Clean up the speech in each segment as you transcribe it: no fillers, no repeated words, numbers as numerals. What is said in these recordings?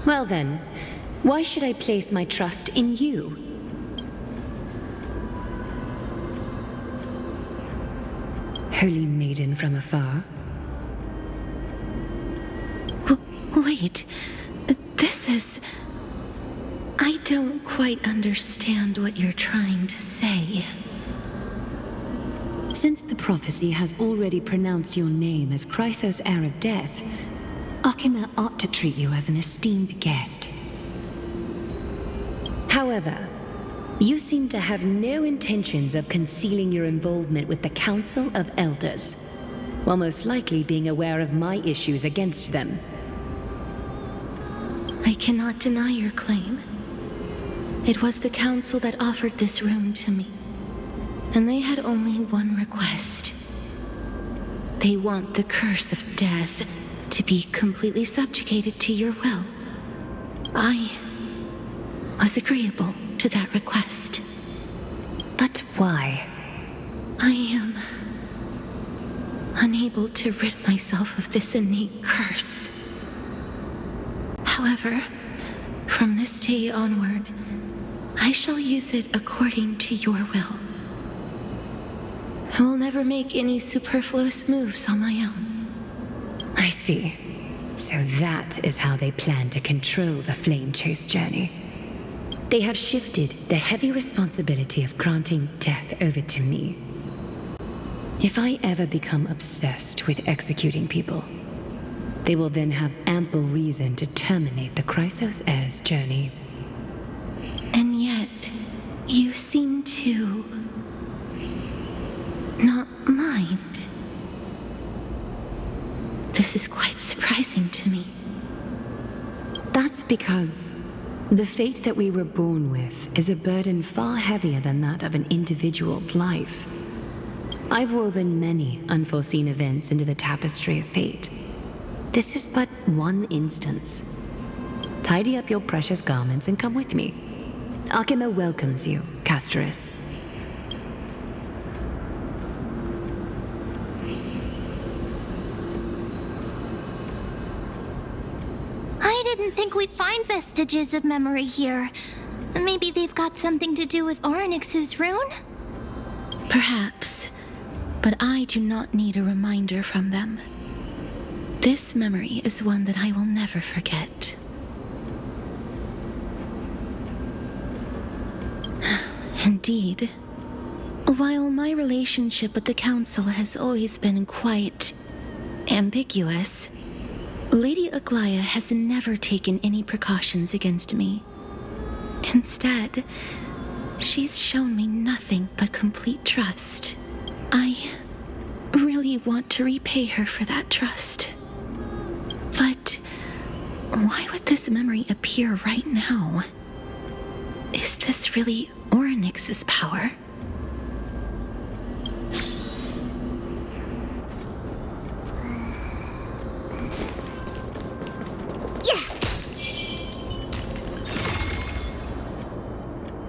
Well then, why should I place my trust in you? Holy maiden from afar. Wait, this is... I don't quite understand what you're trying to say. Since the prophecy has already pronounced your name as Chrysos, heir of death, Algaea ought to treat you as an esteemed guest. However, you seem to have no intentions of concealing your involvement with the Council of Elders, while most likely being aware of my issues against them. I cannot deny your claim. It was the Council that offered this room to me, and they had only one request. They want the curse of death to be completely subjugated to your will. I was agreeable to that request. But why? I am unable to rid myself of this innate curse. However, from this day onward, I shall use it according to your will. I will never make any superfluous moves on my own. I see. So that is how they plan to control the Flame Chase journey. They have shifted the heavy responsibility of granting death over to me. If I ever become obsessed with executing people, they will then have ample reason to terminate the Chrysos heir's journey. And yet, you seem to not mind. This is quite surprising to me. That's because the fate that we were born with is a burden far heavier than that of an individual's life. I've woven many unforeseen events into the tapestry of fate. This is but one instance. Tidy up your precious garments and come with me. Algaea welcomes you, Castorice. I didn't think we'd find vestiges of memory here. Maybe they've got something to do with Orynyx's rune? Perhaps, but I do not need a reminder from them. This memory is one that I will never forget. Indeed. While my relationship with the Council has always been quite ambiguous, Lady Algaea has never taken any precautions against me. Instead, she's shown me nothing but complete trust. I really want to repay her for that trust. But why would this memory appear right now? Is this really Orynyx's power?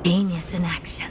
Genius in action.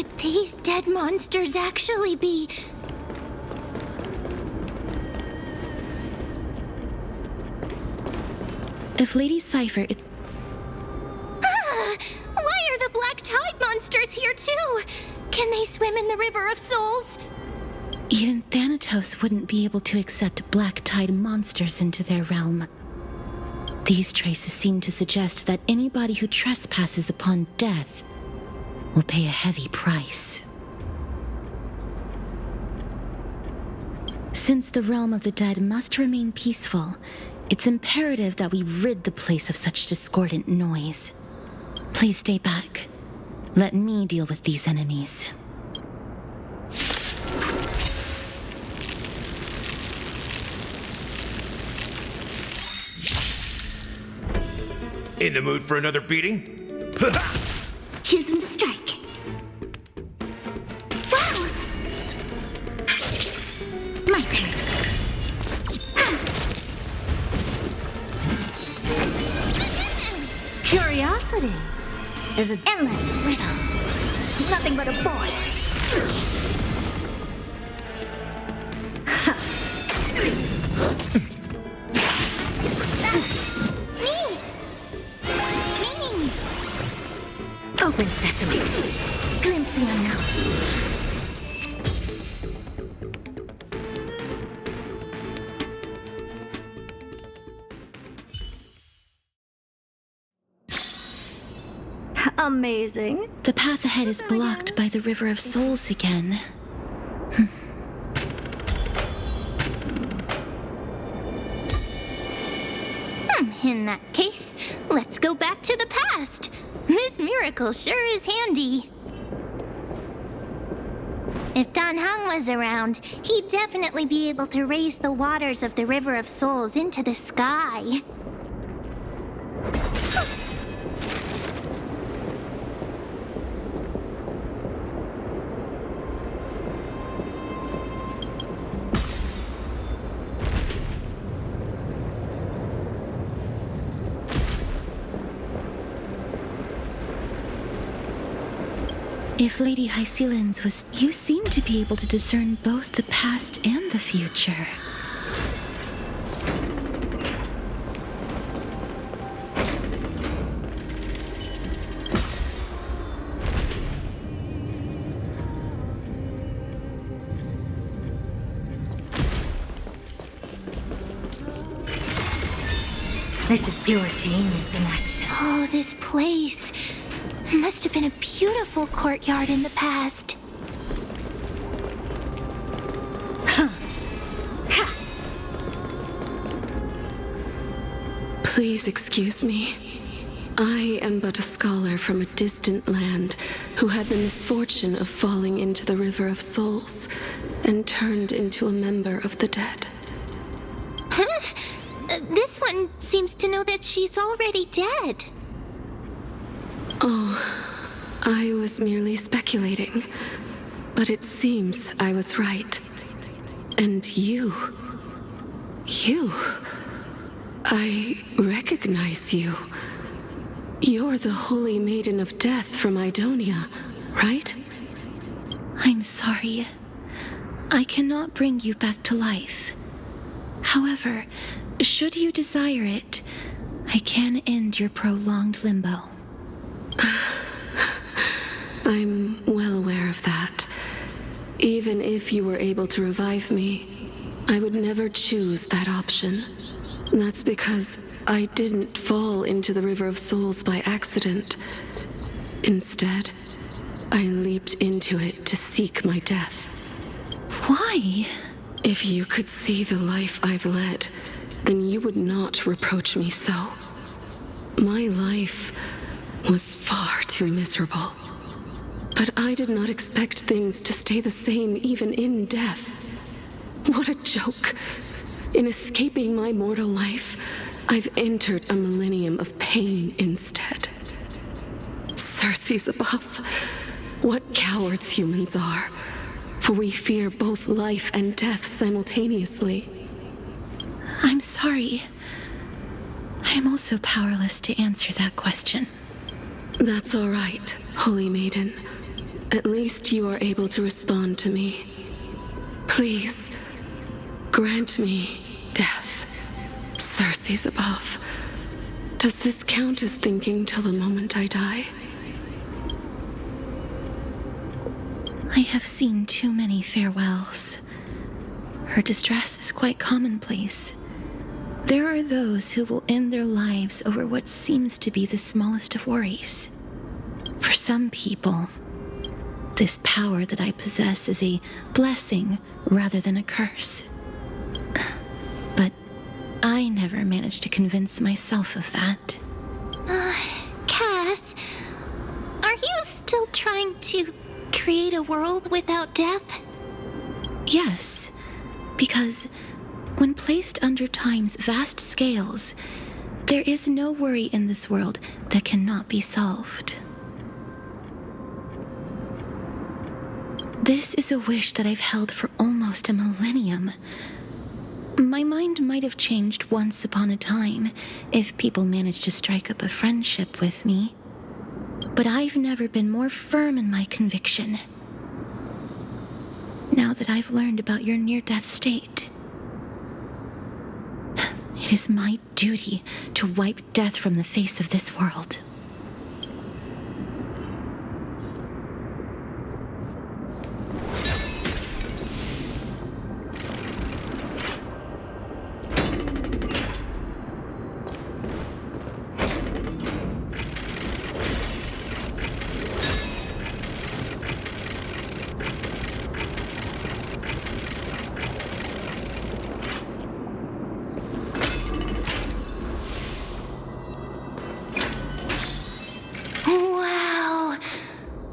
Could these dead monsters actually be... If Lady Cipher... Why are the black tide monsters here too? Can they swim in the River of Souls? Even Thanatos wouldn't be able to accept black tide monsters into their realm. These traces seem to suggest that anybody who trespasses upon death will pay a heavy price. Since the realm of the dead must remain peaceful, it's imperative that we rid the place of such discordant noise. Please stay back. Let me deal with these enemies. In the mood for another beating? Choose him to strike. Wow! My turn. Curiosity is an endless riddle. Nothing but a boy. Me! Open sesame. Glimpse the unknown. Amazing. The path ahead is blocked by the River of Souls again. In that case, let's go back to the past. This miracle sure is handy. If Dan Heng was around, he'd definitely be able to raise the waters of the River of Souls into the sky. If Lady Hyacine was... You seem to be able to discern both the past and the future. This is pure genius in action. Oh, this place. Must have been a beautiful courtyard in the past. Please excuse me. I am but a scholar from a distant land who had the misfortune of falling into the River of Souls and turned into a member of the dead. This one seems to know that she's already dead. Oh, I was merely speculating, but it seems I was right. And you, I recognize you. You're the Holy Maiden of Death from Idonia, right? I'm sorry. I cannot bring you back to life. However, should you desire it, I can end your prolonged limbo. I'm well aware of that. Even if you were able to revive me, I would never choose that option. That's because I didn't fall into the River of Souls by accident. Instead, I leaped into it to seek my death. Why? If you could see the life I've led, then you would not reproach me so. My life was far too miserable. But I did not expect things to stay the same even in death. What a joke. In escaping my mortal life, I've entered a millennium of pain instead. Circes above, what cowards humans are, for we fear both life and death simultaneously. I'm sorry. I am also powerless to answer that question. That's all right, Holy Maiden. At least you are able to respond to me. Please, grant me death. Circe's above. Does this count as thinking till the moment I die? I have seen too many farewells. Her distress is quite commonplace. There are those who will end their lives over what seems to be the smallest of worries. For some people, this power that I possess is a blessing rather than a curse. But I never managed to convince myself of that. Cass, are you still trying to create a world without death? Yes, because when placed under time's vast scales, there is no worry in this world that cannot be solved. This is a wish that I've held for almost a millennium. My mind might have changed once upon a time if people managed to strike up a friendship with me. But I've never been more firm in my conviction. Now that I've learned about your near-death state, it is my duty to wipe death from the face of this world.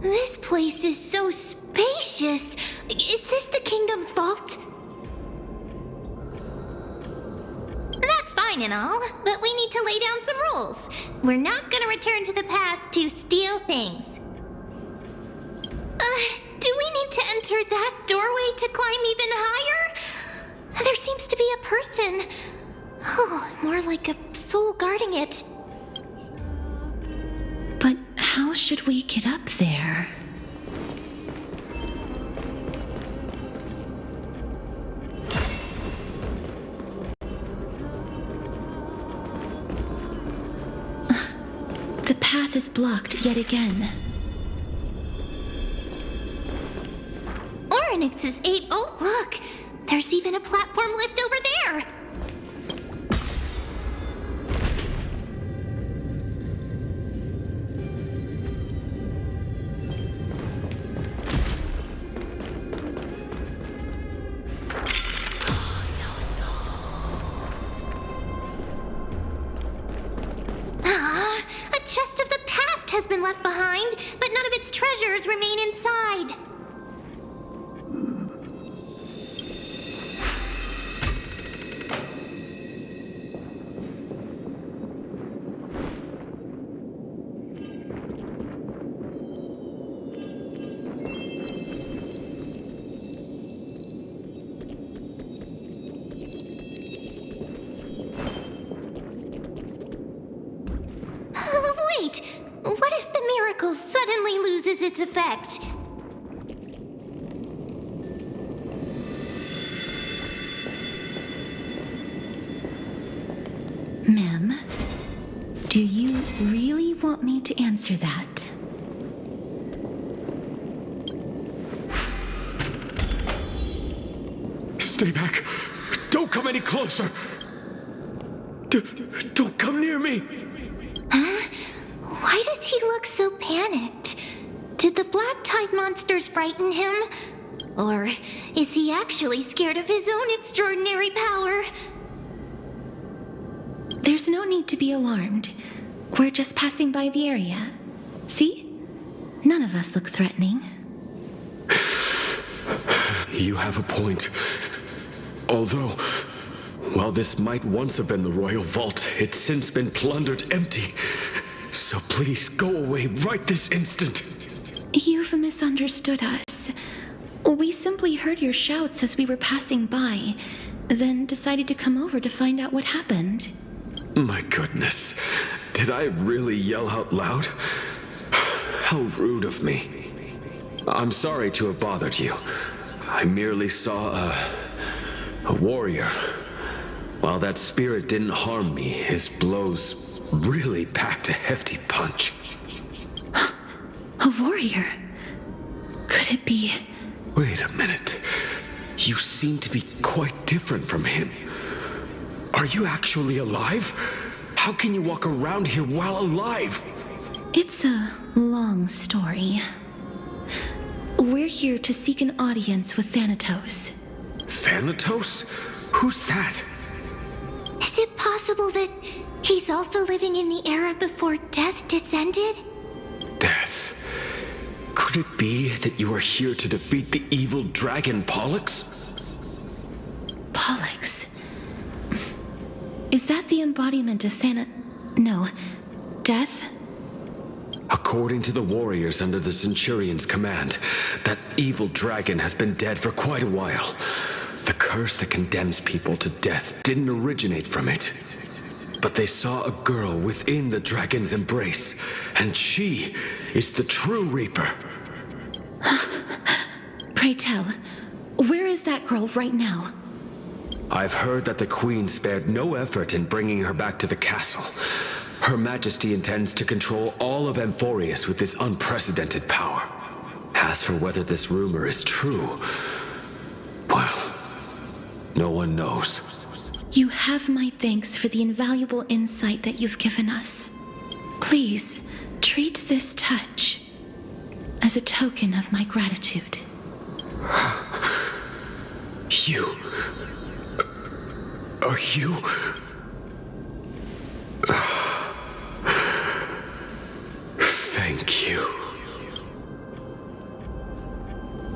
This place is so spacious. Is this the kingdom's vault? That's fine and all, but we need to lay down some rules. We're not gonna return to the past to steal things. Do we need to enter that doorway to climb even higher? There seems to be a person. Oh, more like a soul guarding it. But how should we get up there? The path is blocked yet again. Orynyx's 8. Oh, look! There's even a platform lift over there! A chest of the past has been left behind, but none of its treasures remain inside. Wait, what if the miracle suddenly loses its effect? Mem, do you really want me to answer that? Stay back. Don't come any closer. Don't come near me. Huh? Why does he look so panicked? Did the black tide monsters frighten him? Or is he actually scared of his own extraordinary power? There's no need to be alarmed. We're just passing by the area. See? None of us look threatening. You have a point. Although, while this might once have been the royal vault, it's since been plundered empty. So please go away right this instant. You've misunderstood us. We simply heard your shouts as we were passing by, then decided to come over to find out what happened. My goodness. Did I really yell out loud? How rude of me. I'm sorry to have bothered you. I merely saw a warrior. While that spirit didn't harm me, his blows really packed a hefty punch. A warrior? Could it be... Wait a minute. You seem to be quite different from him. Are you actually alive? How can you walk around here while alive? It's a long story. We're here to seek an audience with Thanatos. Thanatos? Who's that? Is it possible that he's also living in the era before death descended? Death? Could it be that you are here to defeat the evil dragon Pollux? Pollux? Is that the embodiment of No. Death? According to the warriors under the Centurion's command, that evil dragon has been dead for quite a while. The curse that condemns people to death didn't originate from it. But they saw a girl within the dragon's embrace, and she is the true Reaper. Pray tell, where is that girl right now? I've heard that the Queen spared no effort in bringing her back to the castle. Her Majesty intends to control all of Amphorius with this unprecedented power. As for whether this rumor is true, well, no one knows. You have my thanks for the invaluable insight that you've given us. Please, treat this touch as a token of my gratitude. You... Are you... Thank you.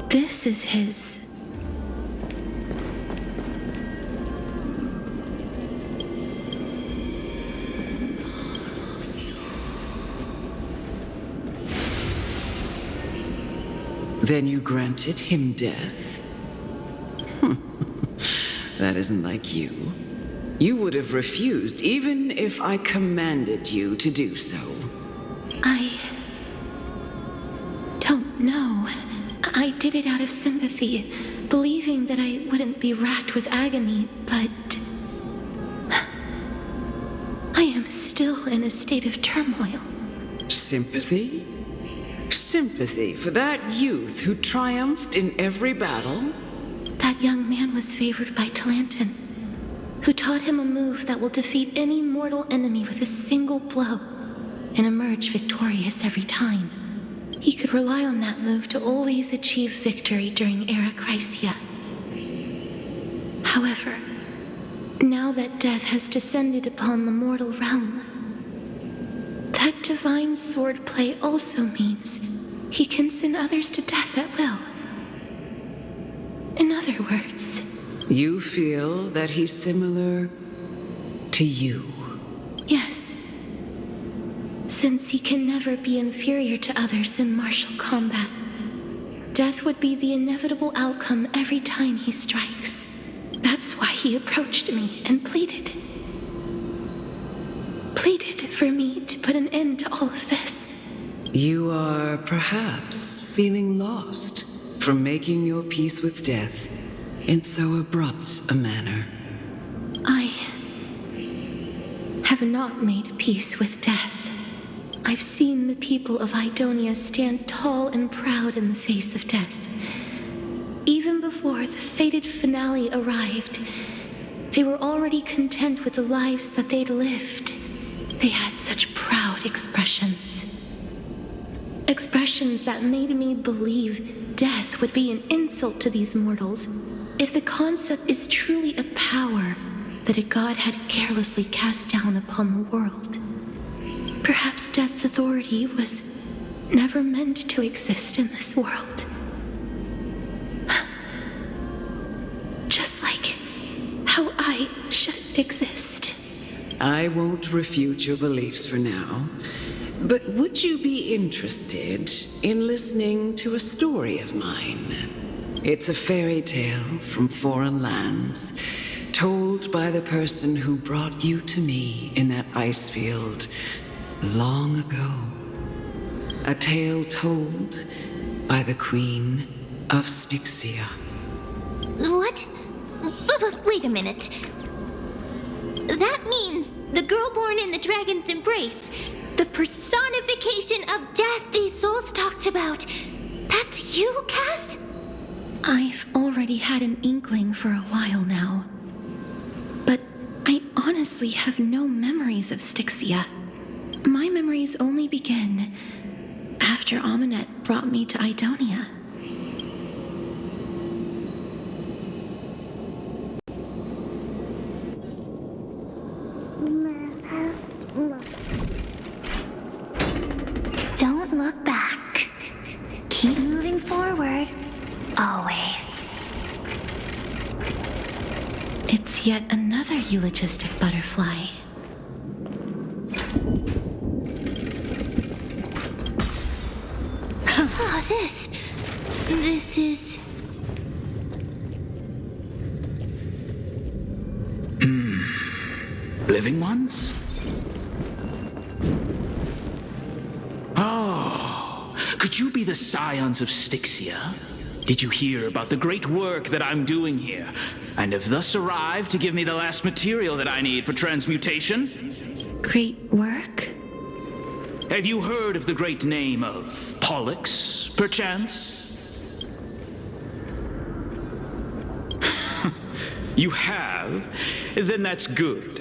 This is his... Then you granted him death? That isn't like you. You would have refused even if I commanded you to do so. I don't know. I did it out of sympathy, believing that I wouldn't be racked with agony, but... I am still in a state of turmoil. Sympathy? Sympathy for that youth who triumphed in every battle? That young man was favored by Talantin, who taught him a move that will defeat any mortal enemy with a single blow and emerge victorious every time. He could rely on that move to always achieve victory during Era Chrysia. However, now that death has descended upon the mortal realm, that divine swordplay also means he can send others to death at will. In other words... You feel that he's similar to you? Yes. Since he can never be inferior to others in martial combat, death would be the inevitable outcome every time he strikes. That's why he approached me and pleaded. Pleaded for me to put an end to all of this. You are perhaps feeling lost from making your peace with death in so abrupt a manner. I have not made peace with death. I've seen the people of Idonia stand tall and proud in the face of death. Even before the fated finale arrived, they were already content with the lives that they'd lived. They had such proud expressions. Expressions that made me believe death would be an insult to these mortals if the concept is truly a power that a god had carelessly cast down upon the world. Perhaps death's authority was never meant to exist in this world. Just like how I shouldn't exist. I won't refute your beliefs for now, but would you be interested in listening to a story of mine? It's a fairy tale from foreign lands, told by the person who brought you to me in that ice field long ago. A tale told by the Queen of Styxia. What? Wait a minute. That means the girl born in the dragon's embrace, the personification of death these souls talked about. That's you, Cass? I've already had an inkling for a while now. But I honestly have no memories of Styxia. My memories only begin after Aminet brought me to Idonia. Don't look back. Keep moving forward. Always. It's yet another eulogistic butterfly. Oh, this is... Living ones? Oh, could you be the scions of Styxia? Did you hear about the great work that I'm doing here, and have thus arrived to give me the last material that I need for transmutation? Great work? Have you heard of the great name of Pollux, perchance? You have? Then that's good.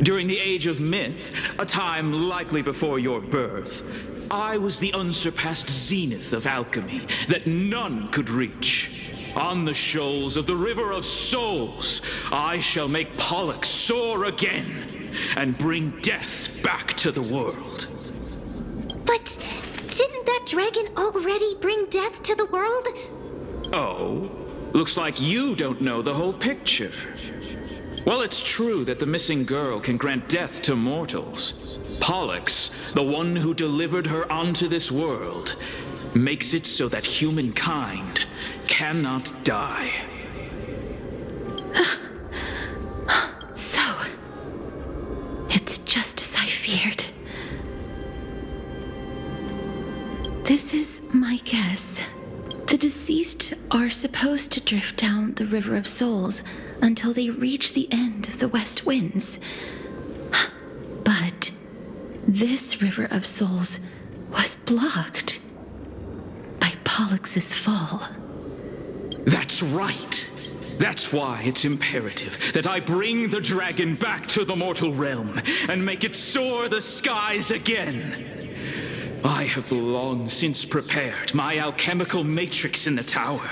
During the age of myth, a time likely before your birth, I was the unsurpassed zenith of alchemy that none could reach. On the shoals of the River of Souls, I shall make Pollux soar again and bring death back to the world. But didn't that dragon already bring death to the world? Oh, looks like you don't know the whole picture. Well, it's true that the missing girl can grant death to mortals. Pollux, the one who delivered her onto this world, makes it so that humankind cannot die. So, it's just as I feared. This is my guess. The deceased are supposed to drift down the River of Souls until they reach the end of the West Winds. But this River of Souls was blocked by Pollux's fall. That's right. That's why it's imperative that I bring the dragon back to the mortal realm and make it soar the skies again. I have long since prepared my alchemical matrix in the tower.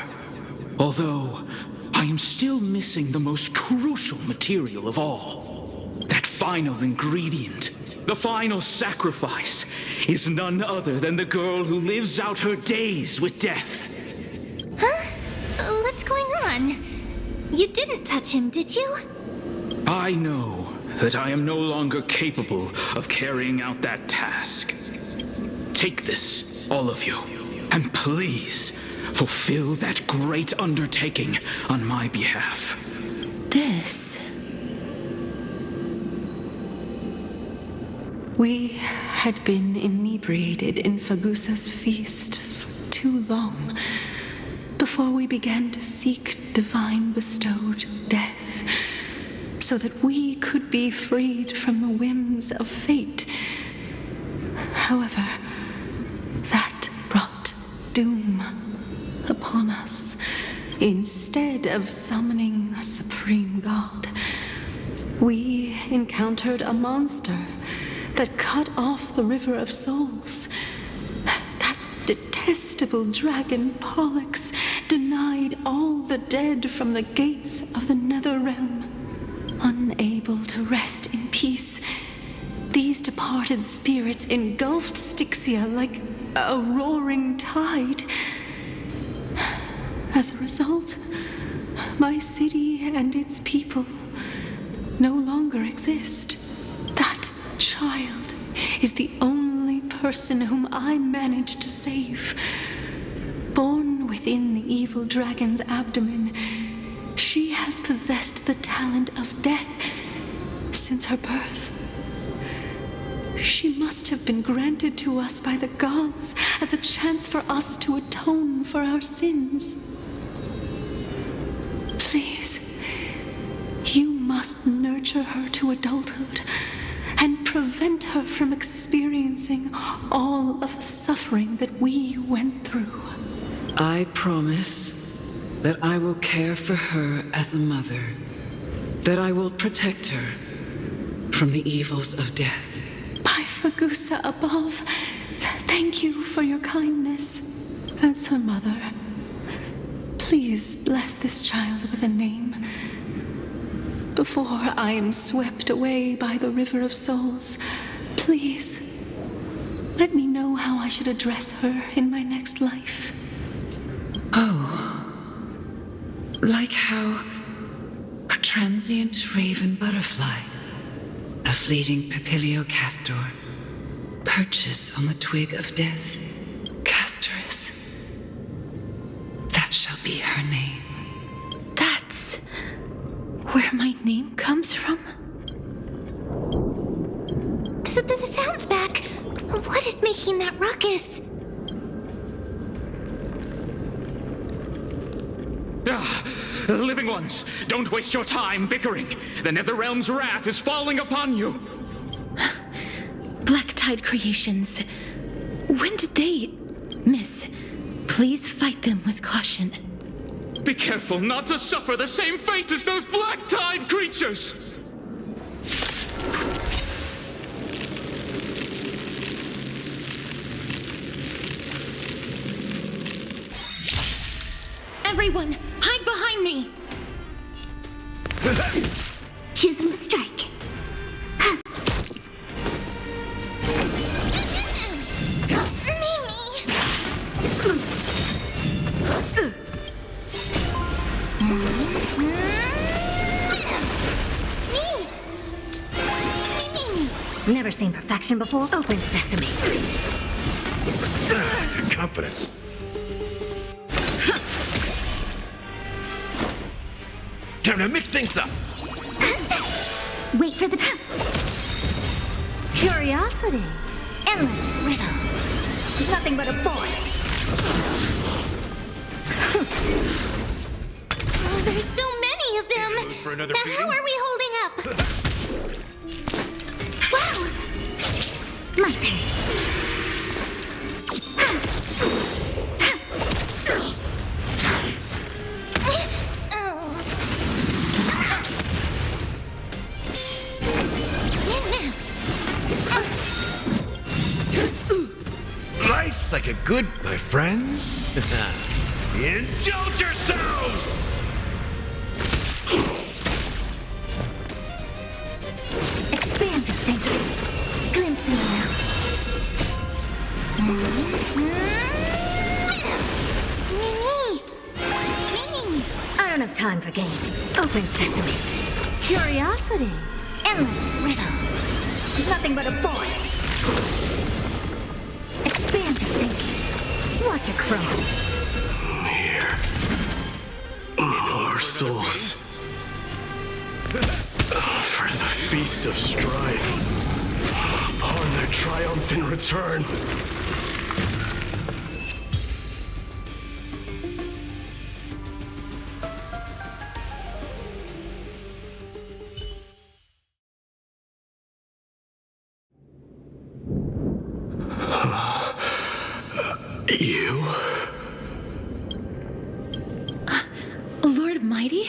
Although, I am still missing the most crucial material of all. That final ingredient, the final sacrifice, is none other than the girl who lives out her days with death. Huh? What's going on? You didn't touch him, did you? I know that I am no longer capable of carrying out that task. Take this, all of you, and please fulfill that great undertaking on my behalf. This... We had been inebriated in Fagusa's feast for too long before we began to seek divine bestowed death, so that we could be freed from the whims of fate. However, that brought doom upon us. Instead of summoning a supreme god, we encountered a monster that cut off the River of Souls. That detestable dragon Pollux denied all the dead from the gates of the nether realm. Unable to rest in peace, these departed spirits engulfed Styxia like a roaring tide. As a result, my city and its people no longer exist. That child is the only person whom I managed to save. Born within the evil dragon's abdomen, she has possessed the talent of death since her birth. She must have been granted to us by the gods as a chance for us to atone for our sins. Please, you must nurture her to adulthood and prevent her from experiencing all of the suffering that we went through. I promise that I will care for her as a mother, that I will protect her from the evils of death. By Phagusa above, thank you for your kindness. As her mother, please bless this child with a name before I am swept away by the river of souls. Please, let me know how I should address her in my next life. Oh, like how a transient raven butterfly, a fleeting papilio castor, perches on the twig of death. Castorice. That shall be her name. That's where my name comes from? The sound's back. What is making that ruckus? Living ones, don't waste your time bickering. The Netherrealm's wrath is falling upon you. Black Tide creations. When did they... Miss, please fight them with caution. Be careful not to suffer the same fate as those Black Tide creatures! Everyone, hide behind me! Choose them strike. Never seen perfection before. Open sesame. Confidence. Time to mix things up. Wait for the... Curiosity. Endless riddles. Nothing but a void. Oh, there's so many of them. For another Now, how are we holding up? Wow! My turn. Nice, like a good, my friends. Indulge yourselves! Expand your thinking. Glimpse in the mouth. Mimi! I don't have time for games. Open sesame. Curiosity. Endless riddles. Nothing but a void. Expand your thinking. Watch it crawl. Here. Our souls. For the feast of strife. Upon their triumphant return. You? Lord Mydei?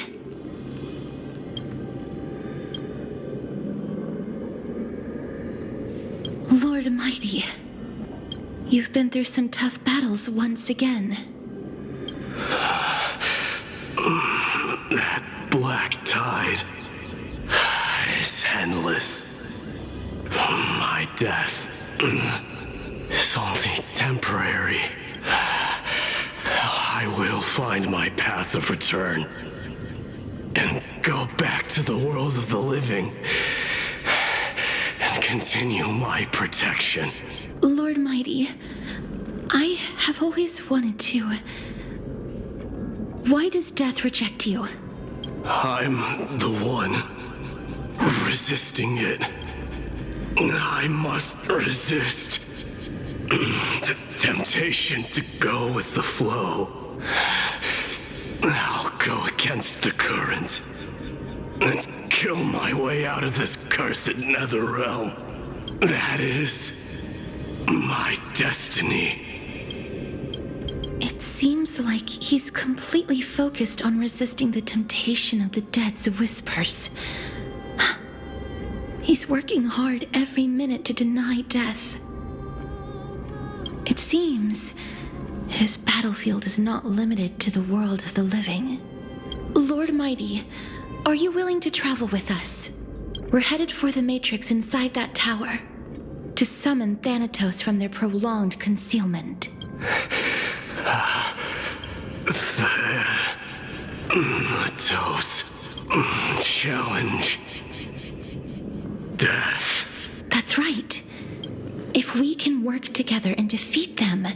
Lord Mydei, you've been through some tough battles once again. That black tide is endless. My death is only temporary. I will find my path of return and go back to the world of the living and continue my protection. Lord Mydei, I have always wanted to. Why does death reject you? I'm the one resisting it. I must resist. The temptation to go with the flow. I'll go against the current and kill my way out of this cursed nether realm. That is my destiny. It seems like he's completely focused on resisting the temptation of the dead's whispers. He's working hard every minute to deny death. It seems his battlefield is not limited to the world of the living. Lord Mydei, are you willing to travel with us? We're headed for the Matrix inside that tower to summon Thanatos from their prolonged concealment. Thanatos challenge. Death. That's right. If we can work together and defeat them,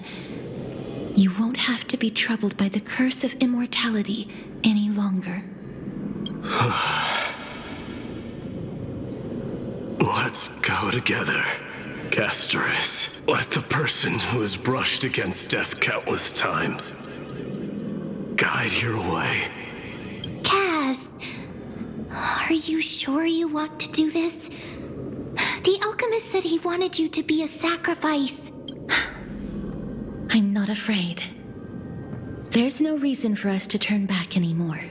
you won't have to be troubled by the curse of immortality any longer. Let's go together, Castorice. Let the person who has brushed against death countless times guide your way. Cass, are you sure you want to do this? The alchemist said he wanted you to be a sacrifice. I'm not afraid. There's no reason for us to turn back anymore.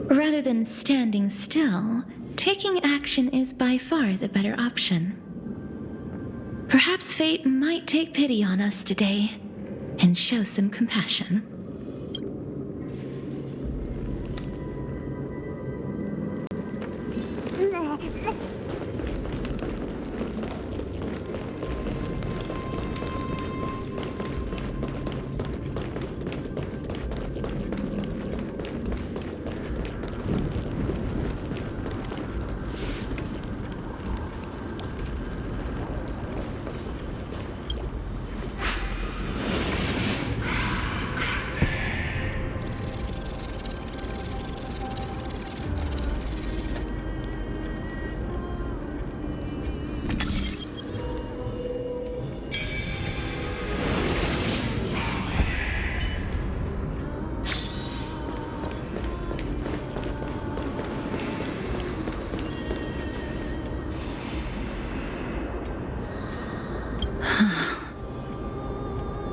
Rather than standing still, taking action is by far the better option. Perhaps fate might take pity on us today and show some compassion.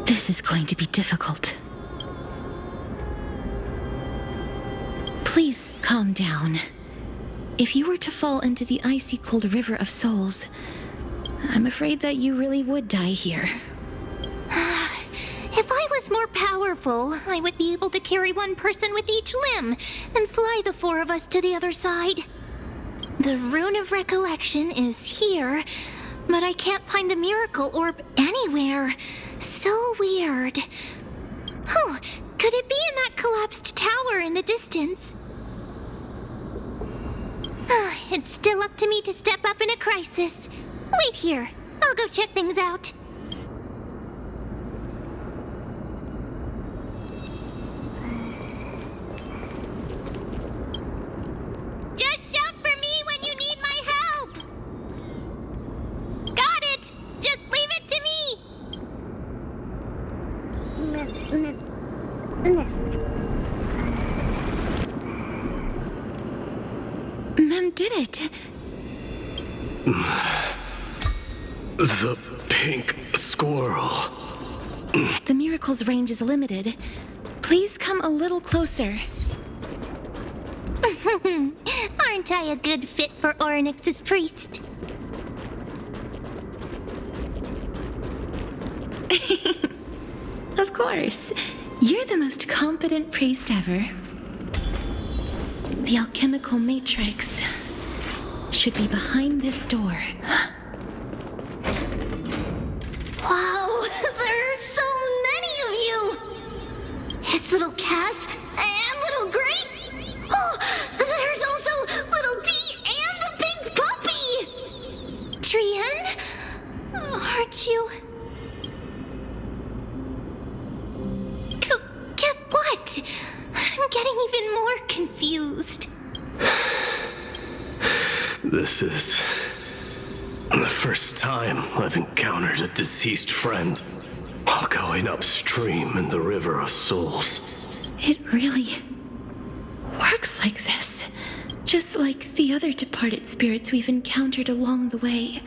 This is going to be difficult. Please calm down. If you were to fall into the icy cold river of souls, I'm afraid that you really would die here. If I was more powerful, I would be able to carry one person with each limb and fly the four of us to the other side. The Rune of Recollection is here, but I can't find the miracle orb anywhere. So weird. Oh, could it be in that collapsed tower in the distance? It's still up to me to step up in a crisis. Wait here. I'll go check things out. Just shout for me when you need my help! Got it! Just leave it to me! Mem did it. The pink squirrel. The miracle's range is limited. Please come a little closer. Aren't I a good fit for Orynyx's priest? Of course. You're the most competent priest ever. The alchemical matrix should be behind this door. Wow, there are so many of you! It's little Cass and little Grape. Oh, there's also little D and the pink puppy! Trianne? Aren't you... Get what? I'm getting even more confused. This is The first time I've encountered a deceased friend while going upstream in the River of Souls. It really works like this. Just like the other departed spirits we've encountered along the way.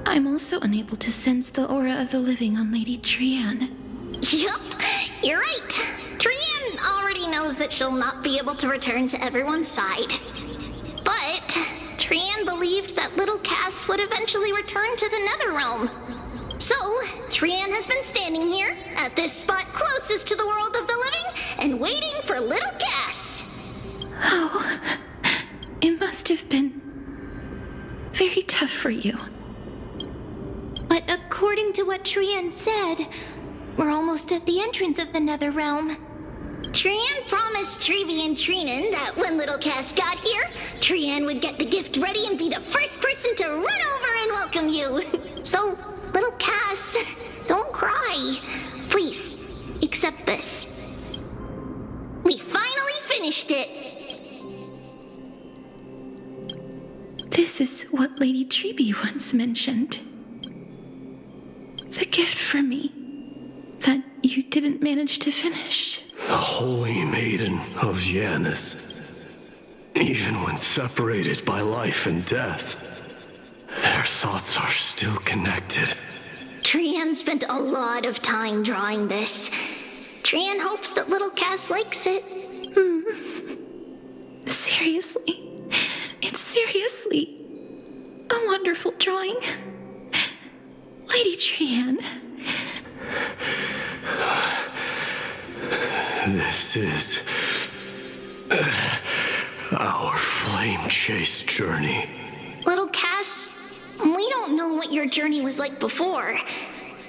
I'm also unable to sense the aura of the living on Lady Trianne. Yup, you're right. Trianne already knows that she'll not be able to return to everyone's side. But Trianne believed that little Cass would eventually return to the Netherrealm. So, Trianne has been standing here, at this spot closest to the world of the living, and waiting for little Cass. Oh, it must have been very tough for you. But according to what Trianne said, we're almost at the entrance of the Netherrealm. Trianne promised Trevi and Trinan that when little Cass got here, Trianne would get the gift ready and be the first person to run over and welcome you. So, little Cass, don't cry. Please, accept this. We finally finished it. This is what Lady Trevi once mentioned. The gift for me that you didn't manage to finish. The Holy Maiden of Janus. Even when separated by life and death, their thoughts are still connected. Trianne spent a lot of time drawing this. Trianne hopes that little Cass likes it. Seriously? It's seriously a wonderful drawing. Lady Trianne. This is our flame chase journey. Little Cass, we don't know what your journey was like before.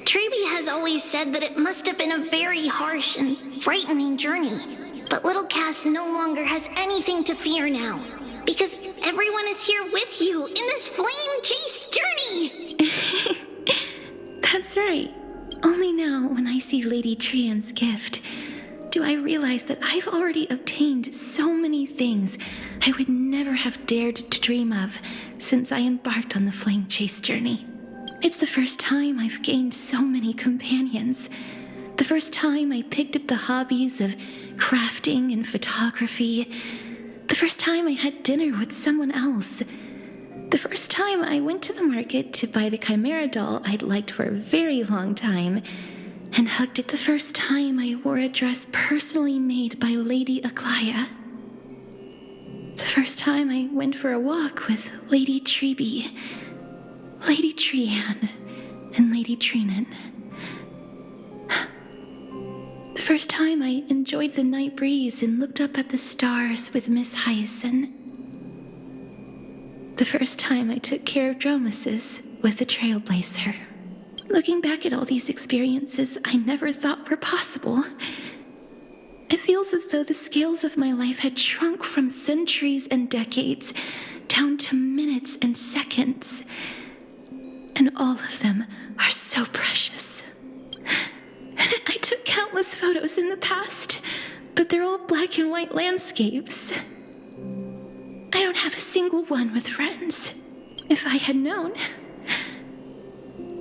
Trevi has always said that it must have been a very harsh and frightening journey. But little Cass no longer has anything to fear now, because everyone is here with you in this flame chase journey. That's right. Only now, when I see Lady Trianne's gift, do I realize that I've already obtained so many things I would never have dared to dream of since I embarked on the flame chase journey. It's the first time I've gained so many companions. The first time I picked up the hobbies of crafting and photography. The first time I had dinner with someone else. The first time I went to the market to buy the Chimera doll I'd liked for a very long time, and hugged it the first time I wore a dress personally made by Lady Algaea. The first time I went for a walk with Lady Trevi, Lady Trianne, and Lady Trinan. The first time I enjoyed the night breeze and looked up at the stars with Miss Hyacine. The first time I took care of Dromesis with the Trailblazer. Looking back at all these experiences I never thought were possible, it feels as though the scales of my life had shrunk from centuries and decades down to minutes and seconds. And all of them are so precious. I took countless photos in the past, but they're all black and white landscapes. I don't have a single one with friends. If I had known,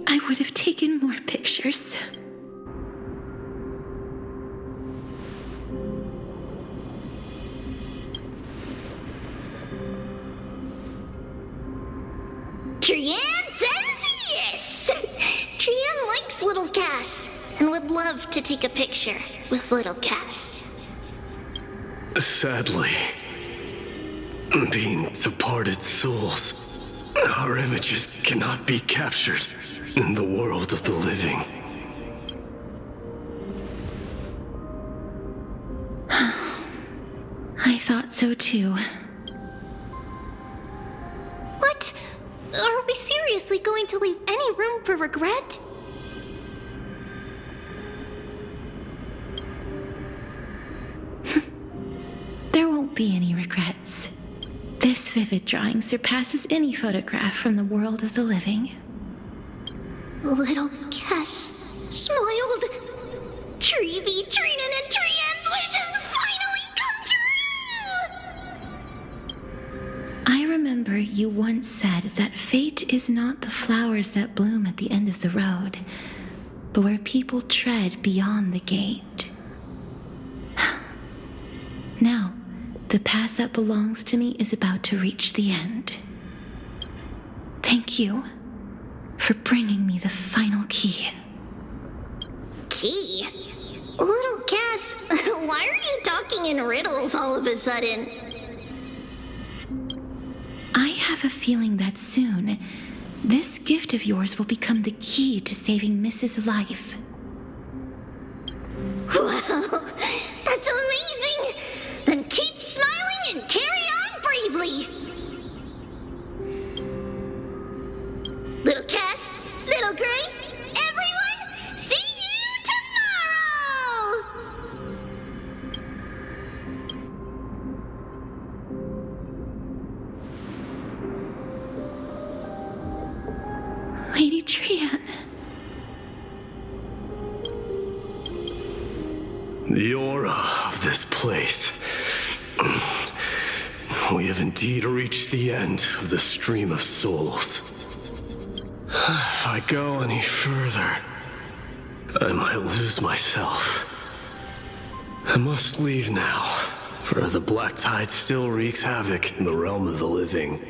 I would have taken more pictures. Trianne says yes! Trianne likes little Cass and would love to take a picture with little Cass. Sadly, being departed souls, our images cannot be captured in the world of the living. I thought so too. What? Are we seriously going to leave any room for regret? There won't be any regrets. This vivid drawing surpasses any photograph from the world of the living. Little Cass smiled. Trevi, Trinan, and Trianne's wishes finally come true! I remember you once said that fate is not the flowers that bloom at the end of the road, but where people tread beyond the gate. Now, the path that belongs to me is about to reach the end. Thank you for bringing me the final key. Key? Little Cass, why are you talking in riddles all of a sudden? I have a feeling that soon, this gift of yours will become the key to saving Mrs. Life. Wow, that's amazing! Then keep smiling and carry on bravely! Little Cass, Little Gray, everyone, see you tomorrow! Lady Trianne. The aura of this place. We have indeed reached the end of the stream of souls. If I go any further, I might lose myself. I must leave now, for the black tide still wreaks havoc in the realm of the living.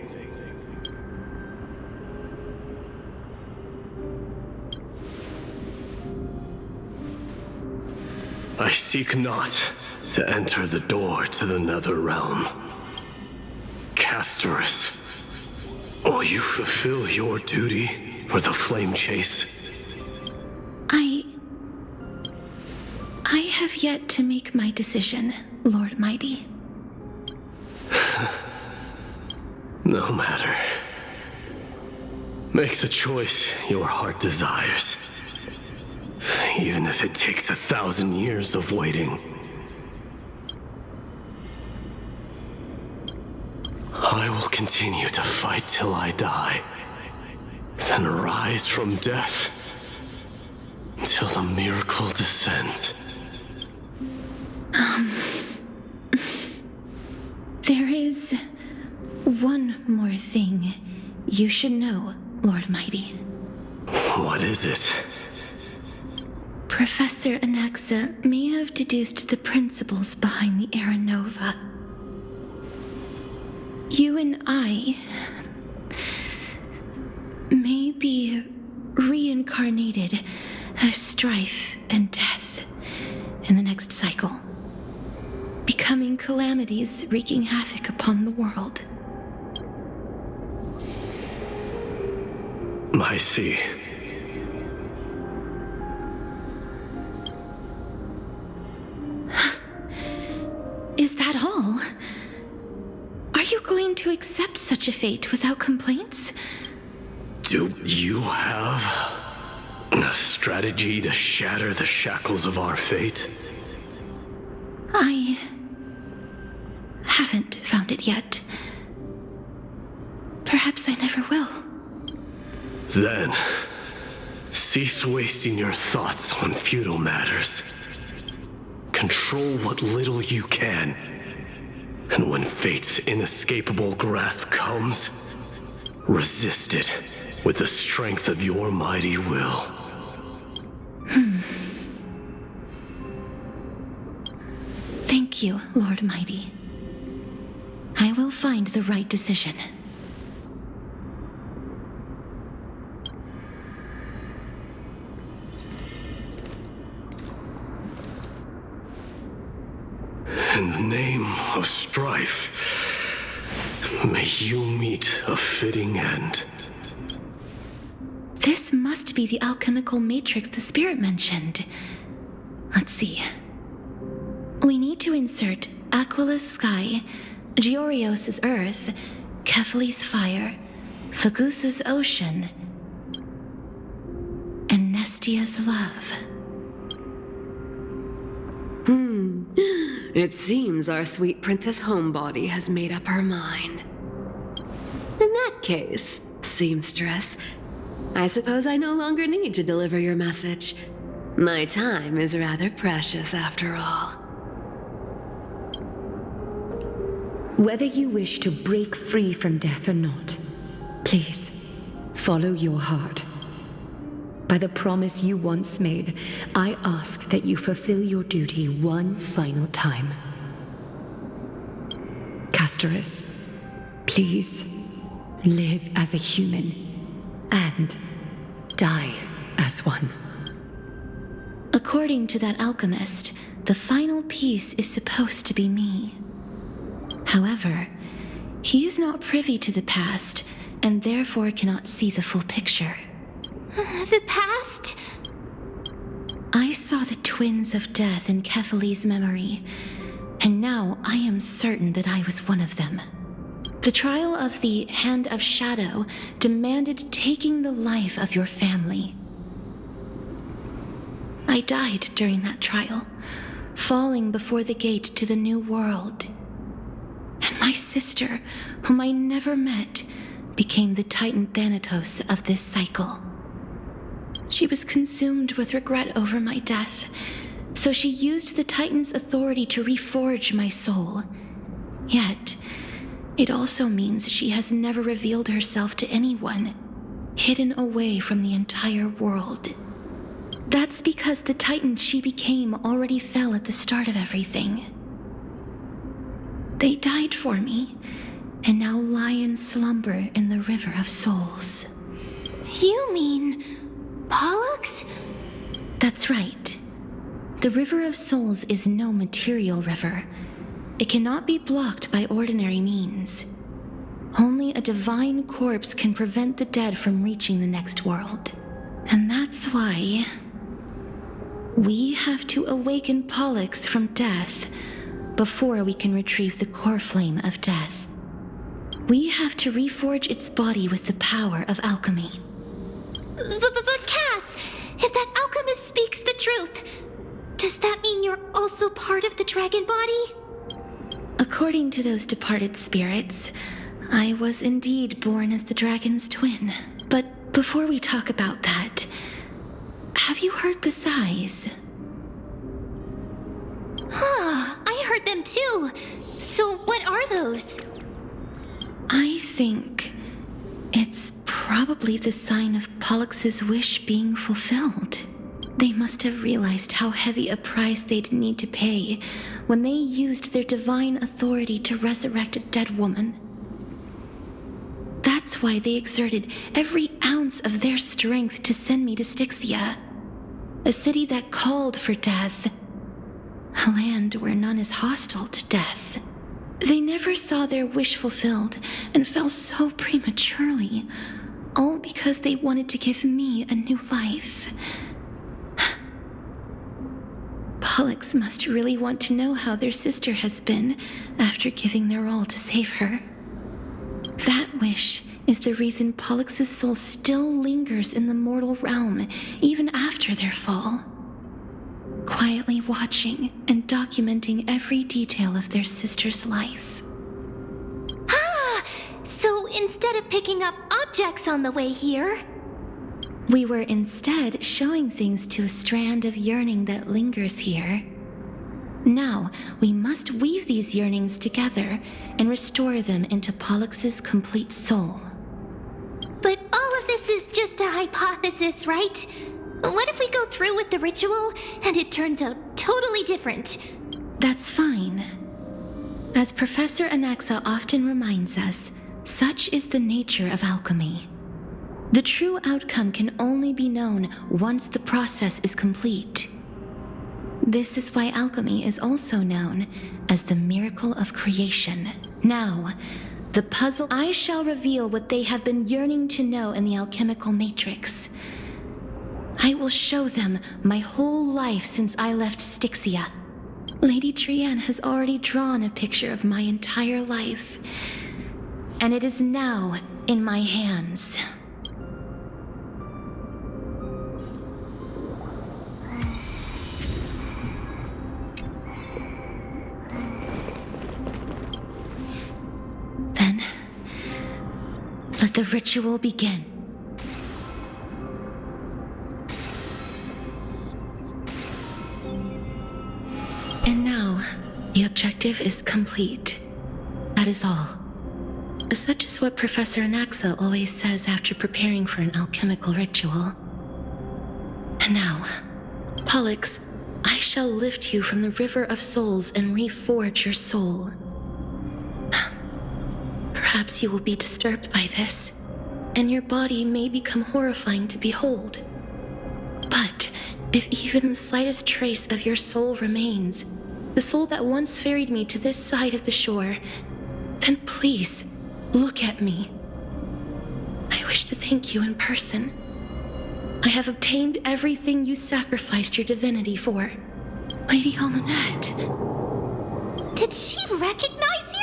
I seek not to enter the door to the nether realm. Castorice, will you fulfill your duty for the flame chase? I have yet to make my decision, Lord Mydei. No matter. Make the choice your heart desires. Even if it takes 1,000 years of waiting. I will continue to fight till I die, then rise from death until the miracle descends. There is one more thing you should know, Lord Mydei. What is it? Professor Anaxa may have deduced the principles behind the Era Nova. You and I may be reincarnated as strife and death in the next cycle, becoming calamities wreaking havoc upon the world. I see. Is that all? Are you going to accept such a fate without complaints? Do you have a strategy to shatter the shackles of our fate? I haven't found it yet. Perhaps I never will. Then, cease wasting your thoughts on futile matters. Control what little you can. And when fate's inescapable grasp comes, resist it with the strength of your mighty will. Thank you, Lord Mydei. I will find the right decision. In the name of strife, may you meet a fitting end. This must be the alchemical matrix the spirit mentioned. Let's see. We need to insert Aquila's sky, Georios' earth, Kephali's fire, Fagusa's ocean, and Nestia's love. It seems our sweet Princess Homebody has made up her mind. In that case, seamstress, I suppose I no longer need to deliver your message. My time is rather precious after all. Whether you wish to break free from death or not, please, follow your heart. By the promise you once made, I ask that you fulfill your duty one final time. Castorice, please, live as a human, and die as one. According to that alchemist, the final piece is supposed to be me. However, he is not privy to the past, and therefore cannot see the full picture. The past? I saw the twins of death in Kethali's memory, and now I am certain that I was one of them. The trial of the Hand of Shadow demanded taking the life of your family. I died during that trial, falling before the gate to the new world. And my sister, whom I never met, became the Titan Thanatos of this cycle. She was consumed with regret over my death, so she used the Titan's authority to reforge my soul. Yet, it also means she has never revealed herself to anyone, hidden away from the entire world. That's because the Titan she became already fell at the start of everything. They died for me, and now lie in slumber in the River of Souls. You mean Pollux? That's right. The River of Souls is no material river. It cannot be blocked by ordinary means. Only a divine corpse can prevent the dead from reaching the next world. And that's why we have to awaken Pollux from death before we can retrieve the core flame of death. We have to reforge its body with the power of alchemy. But Cass, if that alchemist speaks the truth, does that mean you're also part of the dragon body? According to those departed spirits, I was indeed born as the dragon's twin. But before we talk about that, have you heard the sighs? I heard them too. So what are those? I think it's probably the sign of Pollux's wish being fulfilled. They must have realized how heavy a price they'd need to pay when they used their divine authority to resurrect a dead woman. That's why they exerted every ounce of their strength to send me to Styxia, a city that called for death, a land where none is hostile to death. They never saw their wish fulfilled and fell so prematurely, all because they wanted to give me a new life. Pollux must really want to know how their sister has been after giving their all to save her. That wish is the reason Pollux's soul still lingers in the mortal realm even after their fall, quietly watching and documenting every detail of their sister's life. So instead of picking up objects on the way here, we were instead showing things to a strand of yearning that lingers here. Now, we must weave these yearnings together and restore them into Pollux's complete soul. But all of this is just a hypothesis, right? What if we go through with the ritual and it turns out totally different? That's fine. As Professor Anaxa often reminds us, such is the nature of alchemy. The true outcome can only be known once the process is complete. This is why alchemy is also known as the miracle of creation. Now, the puzzle. I shall reveal what they have been yearning to know in the alchemical matrix. I will show them my whole life since I left Styxia. Lady Trianne has already drawn a picture of my entire life, and it is now in my hands. Then, let the ritual begin. And now, the objective is complete. That is all. Such is what Professor Anaxa always says after preparing for an alchemical ritual. And now, Pollux, I shall lift you from the river of souls and reforge your soul. Perhaps you will be disturbed by this, and your body may become horrifying to behold. But if even the slightest trace of your soul remains, the soul that once ferried me to this side of the shore, then please, look at me. I wish to thank you in person. I have obtained everything you sacrificed your divinity for. Lady Almanette. Did she recognize you?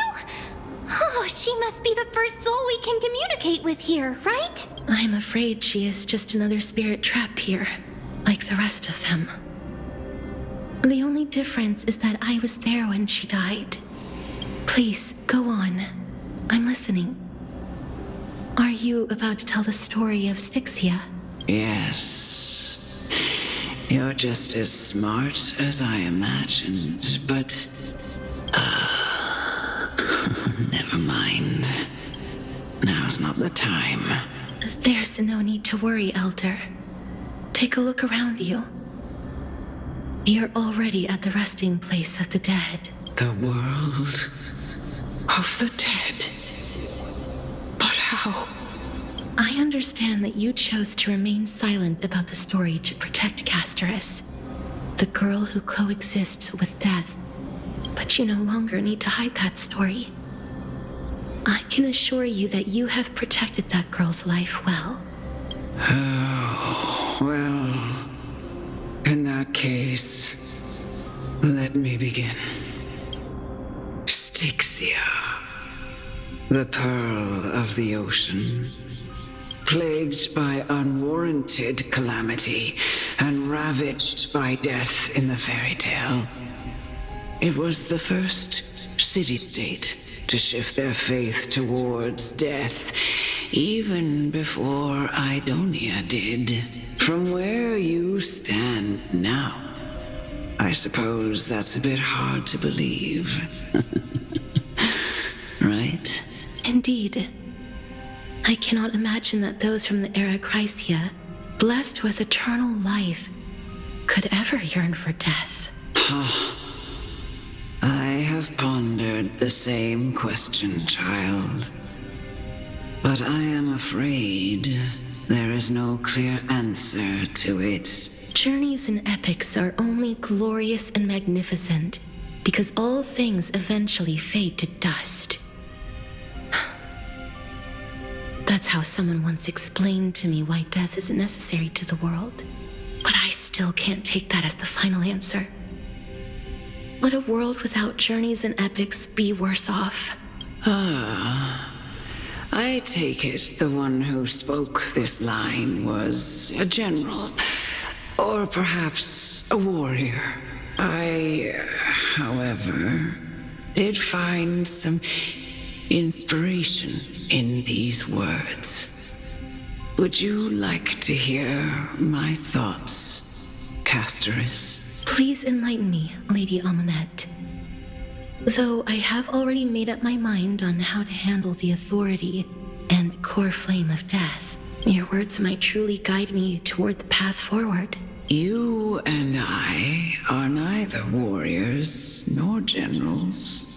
Oh, she must be the first soul we can communicate with here, right? I'm afraid she is just another spirit trapped here, like the rest of them. The only difference is that I was there when she died. Please, go on. I'm listening. Are you about to tell the story of Styxia? Yes. You're just as smart as I imagined, but... never mind. Now's not the time. There's no need to worry, Elder. Take a look around you. You're already at the resting place of the dead. The world of the dead? But how? I understand that you chose to remain silent about the story to protect Castorice, the girl who coexists with death. But you no longer need to hide that story. I can assure you that you have protected that girl's life well. Oh, well, in that case, let me begin. Styxia, the pearl of the ocean, plagued by unwarranted calamity and ravaged by death in the fairy tale. It was the first city-state to shift their faith towards death, even before Idonia did. From where you stand now, I suppose that's a bit hard to believe. Right? Indeed. I cannot imagine that those from the era Chrysia, blessed with eternal life, could ever yearn for death. I have pondered the same question, child. But I am afraid there is no clear answer to it. Journeys and epics are only glorious and magnificent because all things eventually fade to dust. That's how someone once explained to me why death is necessary to the world. But I still can't take that as the final answer. Would a world without journeys and epics be worse off? I take it the one who spoke this line was a general, or perhaps a warrior. I, however, did find some inspiration in these words. Would you like to hear my thoughts, Castorice? Please enlighten me, Lady Almanette. Though I have already made up my mind on how to handle the authority and core flame of death, your words might truly guide me toward the path forward. You and I are neither warriors nor generals.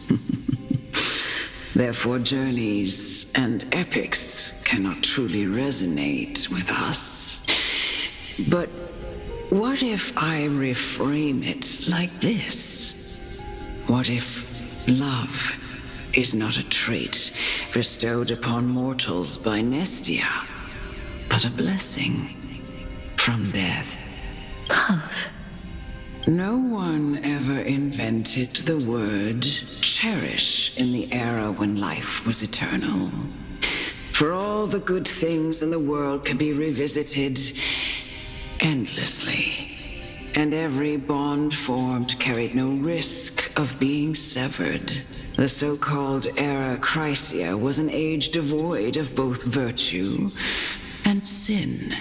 Therefore, journeys and epics cannot truly resonate with us. But what if I reframe it like this? What if love is not a trait bestowed upon mortals by Nestia, but a blessing from death? Love. No one ever invented the word cherish in the era when life was eternal. For all the good things in the world can be revisited endlessly, and every bond formed carried no risk of being severed. The so-called era Chrysia was an age devoid of both virtue and sin.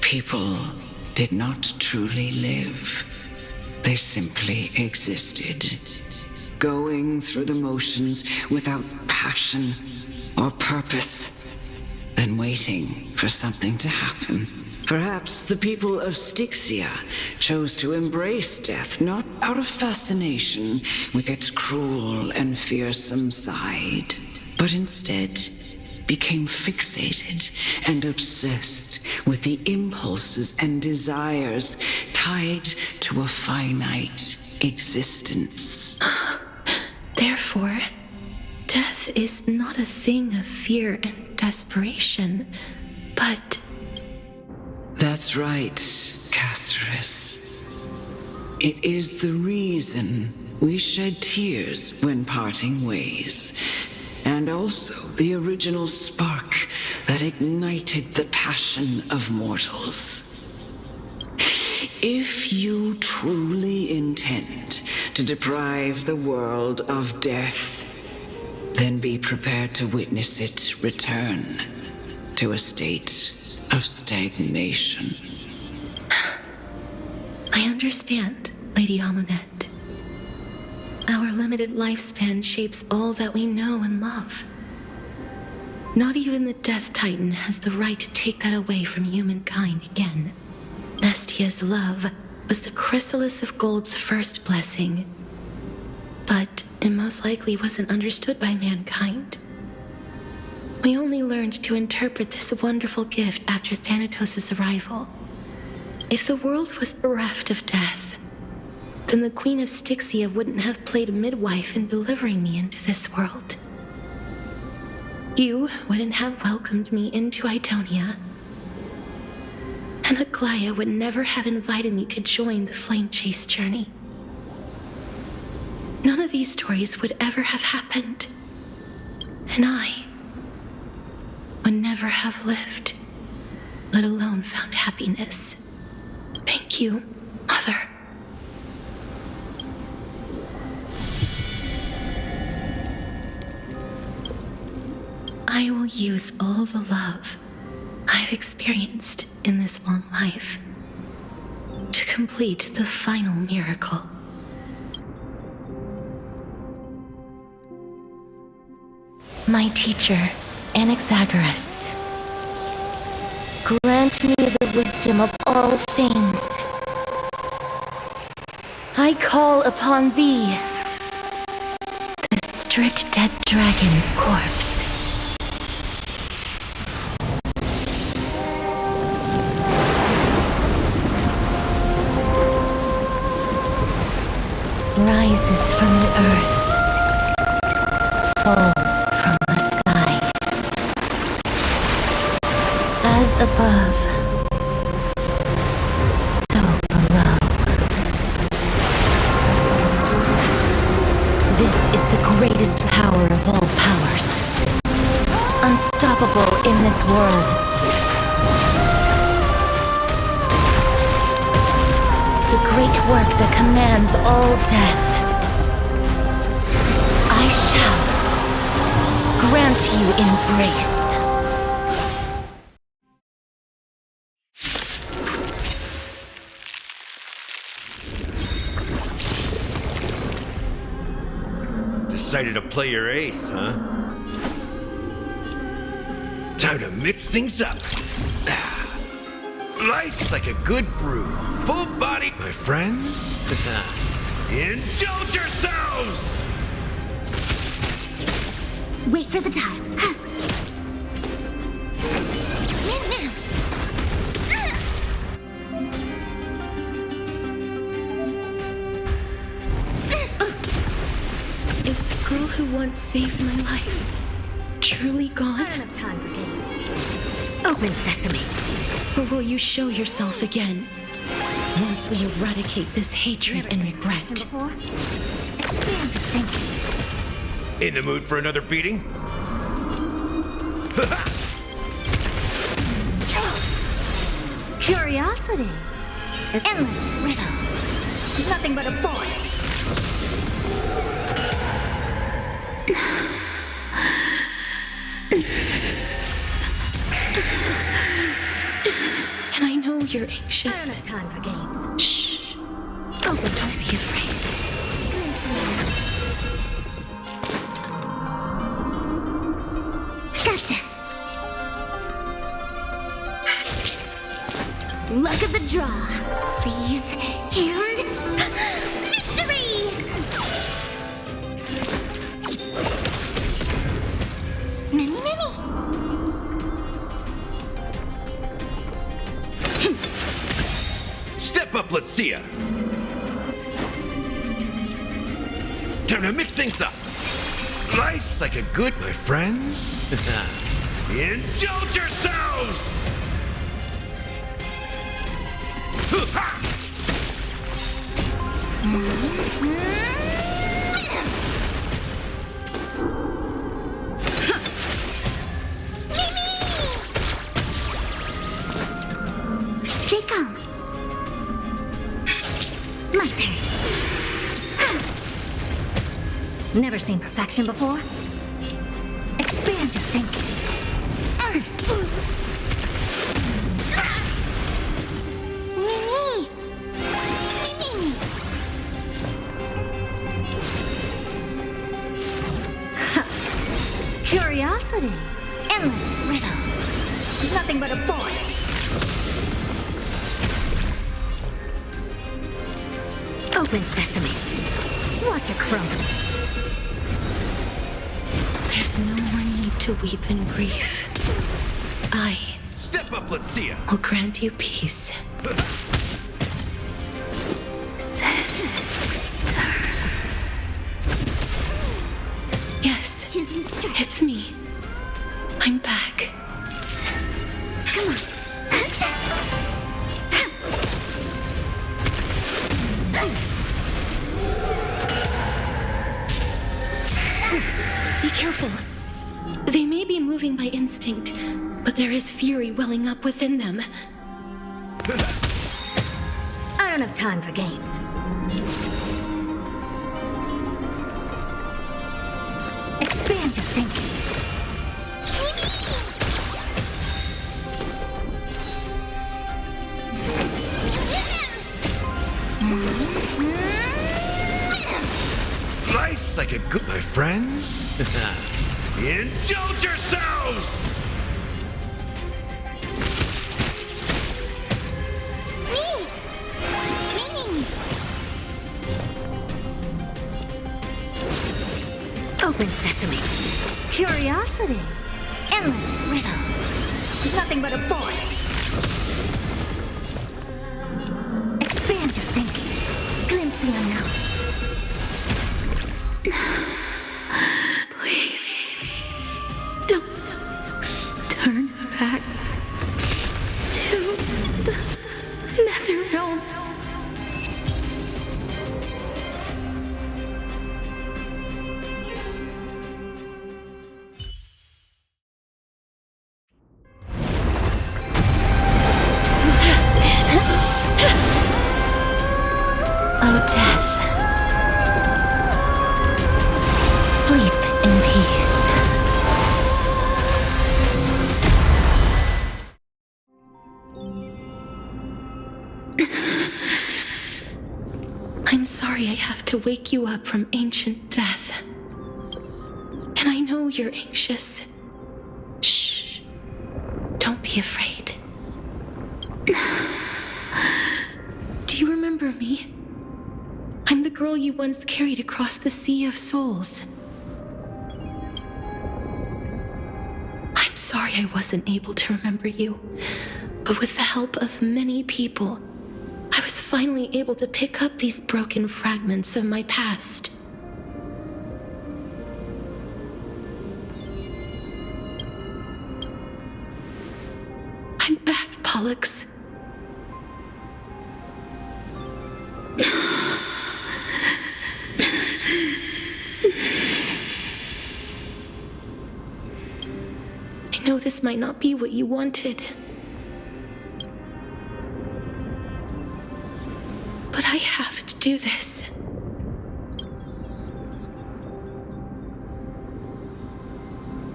People did not truly live. They simply existed. going through the motions without passion or purpose, then waiting for something to happen. Perhaps the people of Styxia chose to embrace death not out of fascination with its cruel and fearsome side, but instead became fixated and obsessed with the impulses and desires tied to a finite existence. Therefore, death is not a thing of fear and desperation, but... That's right, Castorice. It is the reason we shed tears when parting ways, and also the original spark that ignited the passion of mortals. If you truly intend to deprive the world of death, then be prepared to witness it return to a state of stagnation. I understand, Lady Amunet. Our limited lifespan shapes all that we know and love. Not even the Death Titan has the right to take that away from humankind again. Nestia's love was the chrysalis of Gold's first blessing, but it most likely wasn't understood by mankind. We only learned to interpret this wonderful gift after Thanatos' arrival. If the world was bereft of death, then the Queen of Styxia wouldn't have played midwife in delivering me into this world. You wouldn't have welcomed me into Idonia, and Algaea would never have invited me to join the flame chase journey. None of these stories would ever have happened, and I would never have lived, let alone found happiness. Thank you, Mother. I will use all the love I've experienced in this long life to complete the final miracle. My teacher, Anaxagoras, grant me the wisdom of all things. I call upon thee, the stripped dead dragon's corpse. Rises from the earth, falls from the sky. As above, so below. This is the greatest power of all powers, unstoppable in this world. The great work that commands all death. I shall grant you embrace. Decided to play your ace, huh? Time to mix things up. Life's like a good brew. Full body, my friends. Indulge yourselves! Wait for the tiles. Is the girl who once saved my life truly gone? I don't have time for games. Open sesame. Or will you show yourself again, once we eradicate this hatred and regret? Before? Expand to thinking. In the mood for another beating? Curiosity. Endless riddles. Nothing but a void. And I know you're I don't anxious. have time for games. Shh. Open. Don't be afraid. luck of the draw. Please, and victory! Many. Step up, let's see ya. Time to mix things up. Nice like a good, my friends. Indulge yourselves! Stay calm. My turn. Never seen perfection before. Expand your thinking. Mimi! Curiosity. Endless riddles. Nothing but a void. Open sesame. Watch it crumble. There's no more need to weep in grief. I Step up, let's see ya. will grant you peace. Yes, Use your strength. it's me. I'm back. Come on. Be careful. They may be moving by instinct, but there is fury welling up within them. I don't have time for games. Expand your thinking. Nice like a good, my friends. Indulge yourselves! Open sesame. Curiosity. Endless riddles. Nothing but a void. Expand your thinking. Glimpse the unknown. Please, don't turn back to the nether realm. Oh, death. Sleep in peace. I'm sorry I have to wake you up from ancient death. And I know you're anxious. Shh. Don't be afraid. Do you remember me? I'm the girl you once carried across the Sea of Souls. I'm sorry I wasn't able to remember you, but with the help of many people, I was finally able to pick up these broken fragments of my past. I'm back, Pollux. I know this might not be what you wanted, but I have to do this.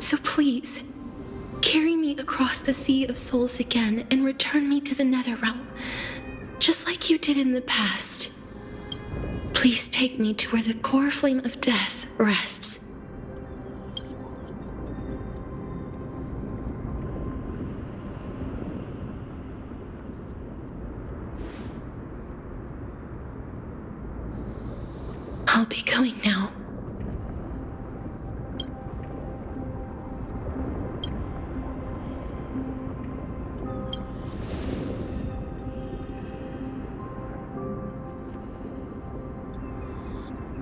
So please, carry me across the Sea of Souls again and return me to the Netherrealm, just like you did in the past. Please take me to where the core flame of death rests. I'll be going now.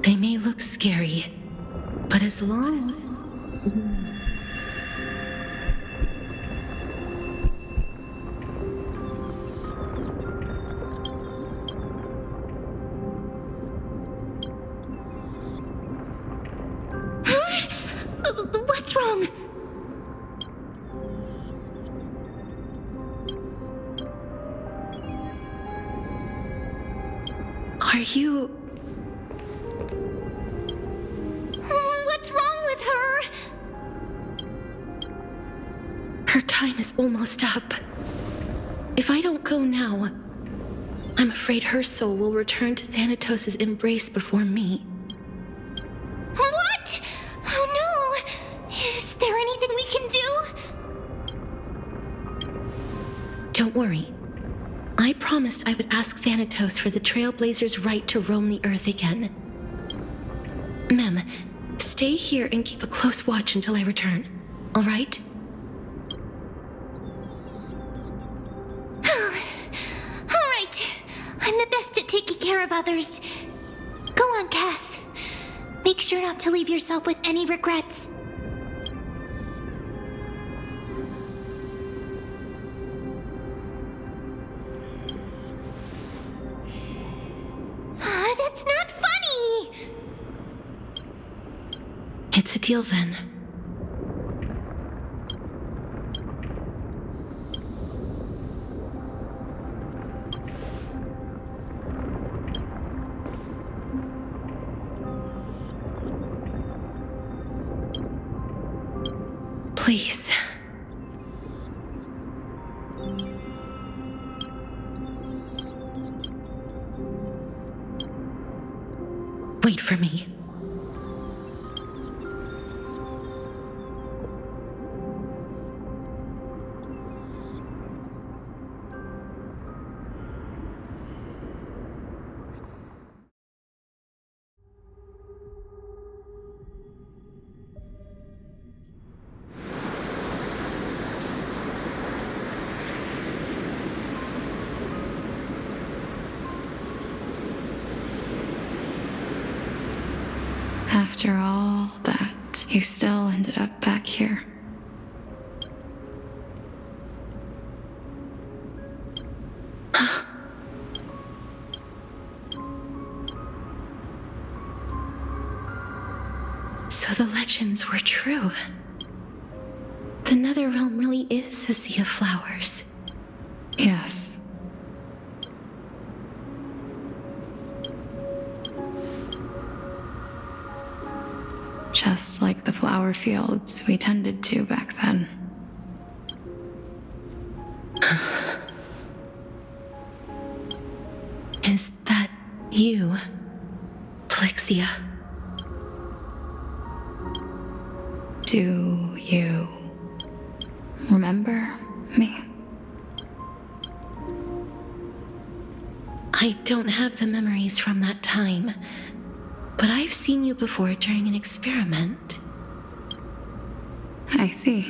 They may look scary, but as long... What's wrong? Are you... What's wrong with her? Her time is almost up. If I don't go now, I'm afraid her soul will return to Thanatos' embrace before me. What? Oh no! Is there anything we can do? Don't worry. I promised I would ask Thanatos for the Trailblazers' right to roam the Earth again. Mem, stay here and keep a close watch until I return, all right? All right. I'm the best at taking care of others. Go on, Cass. Make sure not to leave yourself with any regrets. That's not funny! It's a deal then. Please. Wait for me. After all that, you still ended up back here. So the legends were true. The Netherrealm really is a sea of flowers. Yes. Just like the flower fields we tended to back then. Is that you, Plixia? Do you remember me? I don't have the memories from that time, but I've seen you before during an experiment. I see.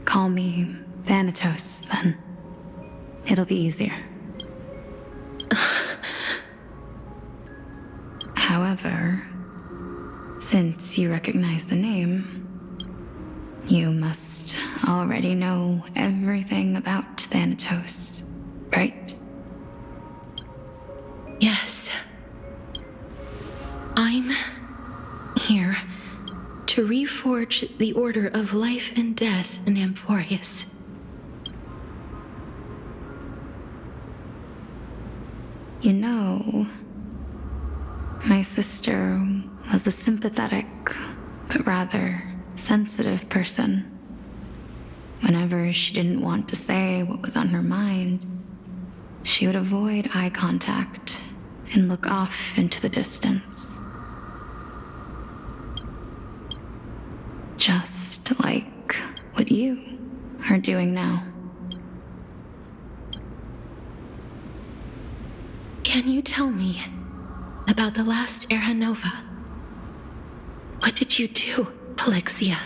Call me Thanatos, then. It'll be easier. However, since you recognize the name, you must already know everything about Thanatos, right? Yes. I'm here to reforge the order of life and death in Amphorius. You know, my sister was a sympathetic, but rather sensitive person. Whenever she didn't want to say what was on her mind, she would avoid eye contact and look off into the distance. Just like what you are doing now. Can you tell me, about the last Era Nova. What did you do, Polixia?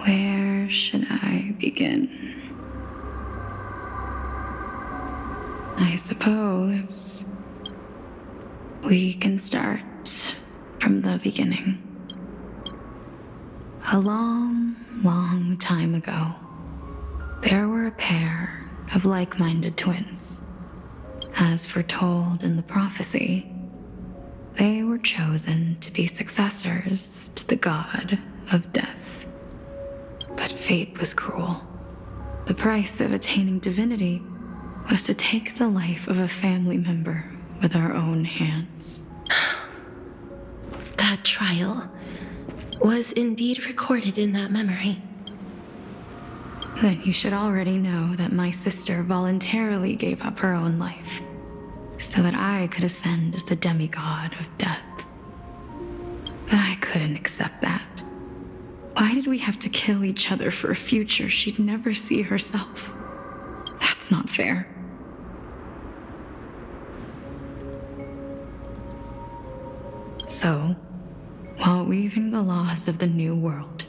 Where should I begin? I suppose we can start from the beginning. A long, long time ago, there were a pair of like-minded twins. As foretold in the prophecy, they were chosen to be successors to the god of death. But fate was cruel. The price of attaining divinity was to take the life of a family member with our own hands. That trial was indeed recorded in that memory. Then you should already know that my sister voluntarily gave up her own life so that I could ascend as the demigod of death. But I couldn't accept that. Why did we have to kill each other for a future she'd never see herself? That's not fair. So, while weaving the laws of the new world,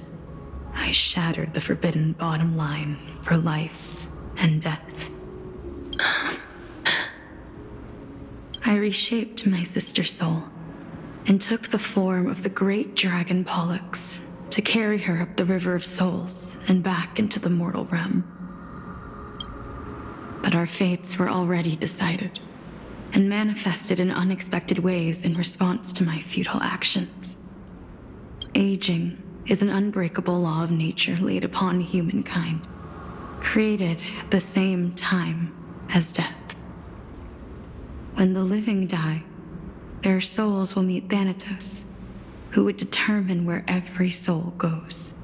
I shattered the forbidden bottom line for life and death. I reshaped my sister's soul and took the form of the great dragon Pollux to carry her up the River of Souls and back into the mortal realm. But our fates were already decided and manifested in unexpected ways in response to my futile actions. Aging is an unbreakable law of nature laid upon humankind, created at the same time as death. When the living die, their souls will meet Thanatos, who would determine where every soul goes.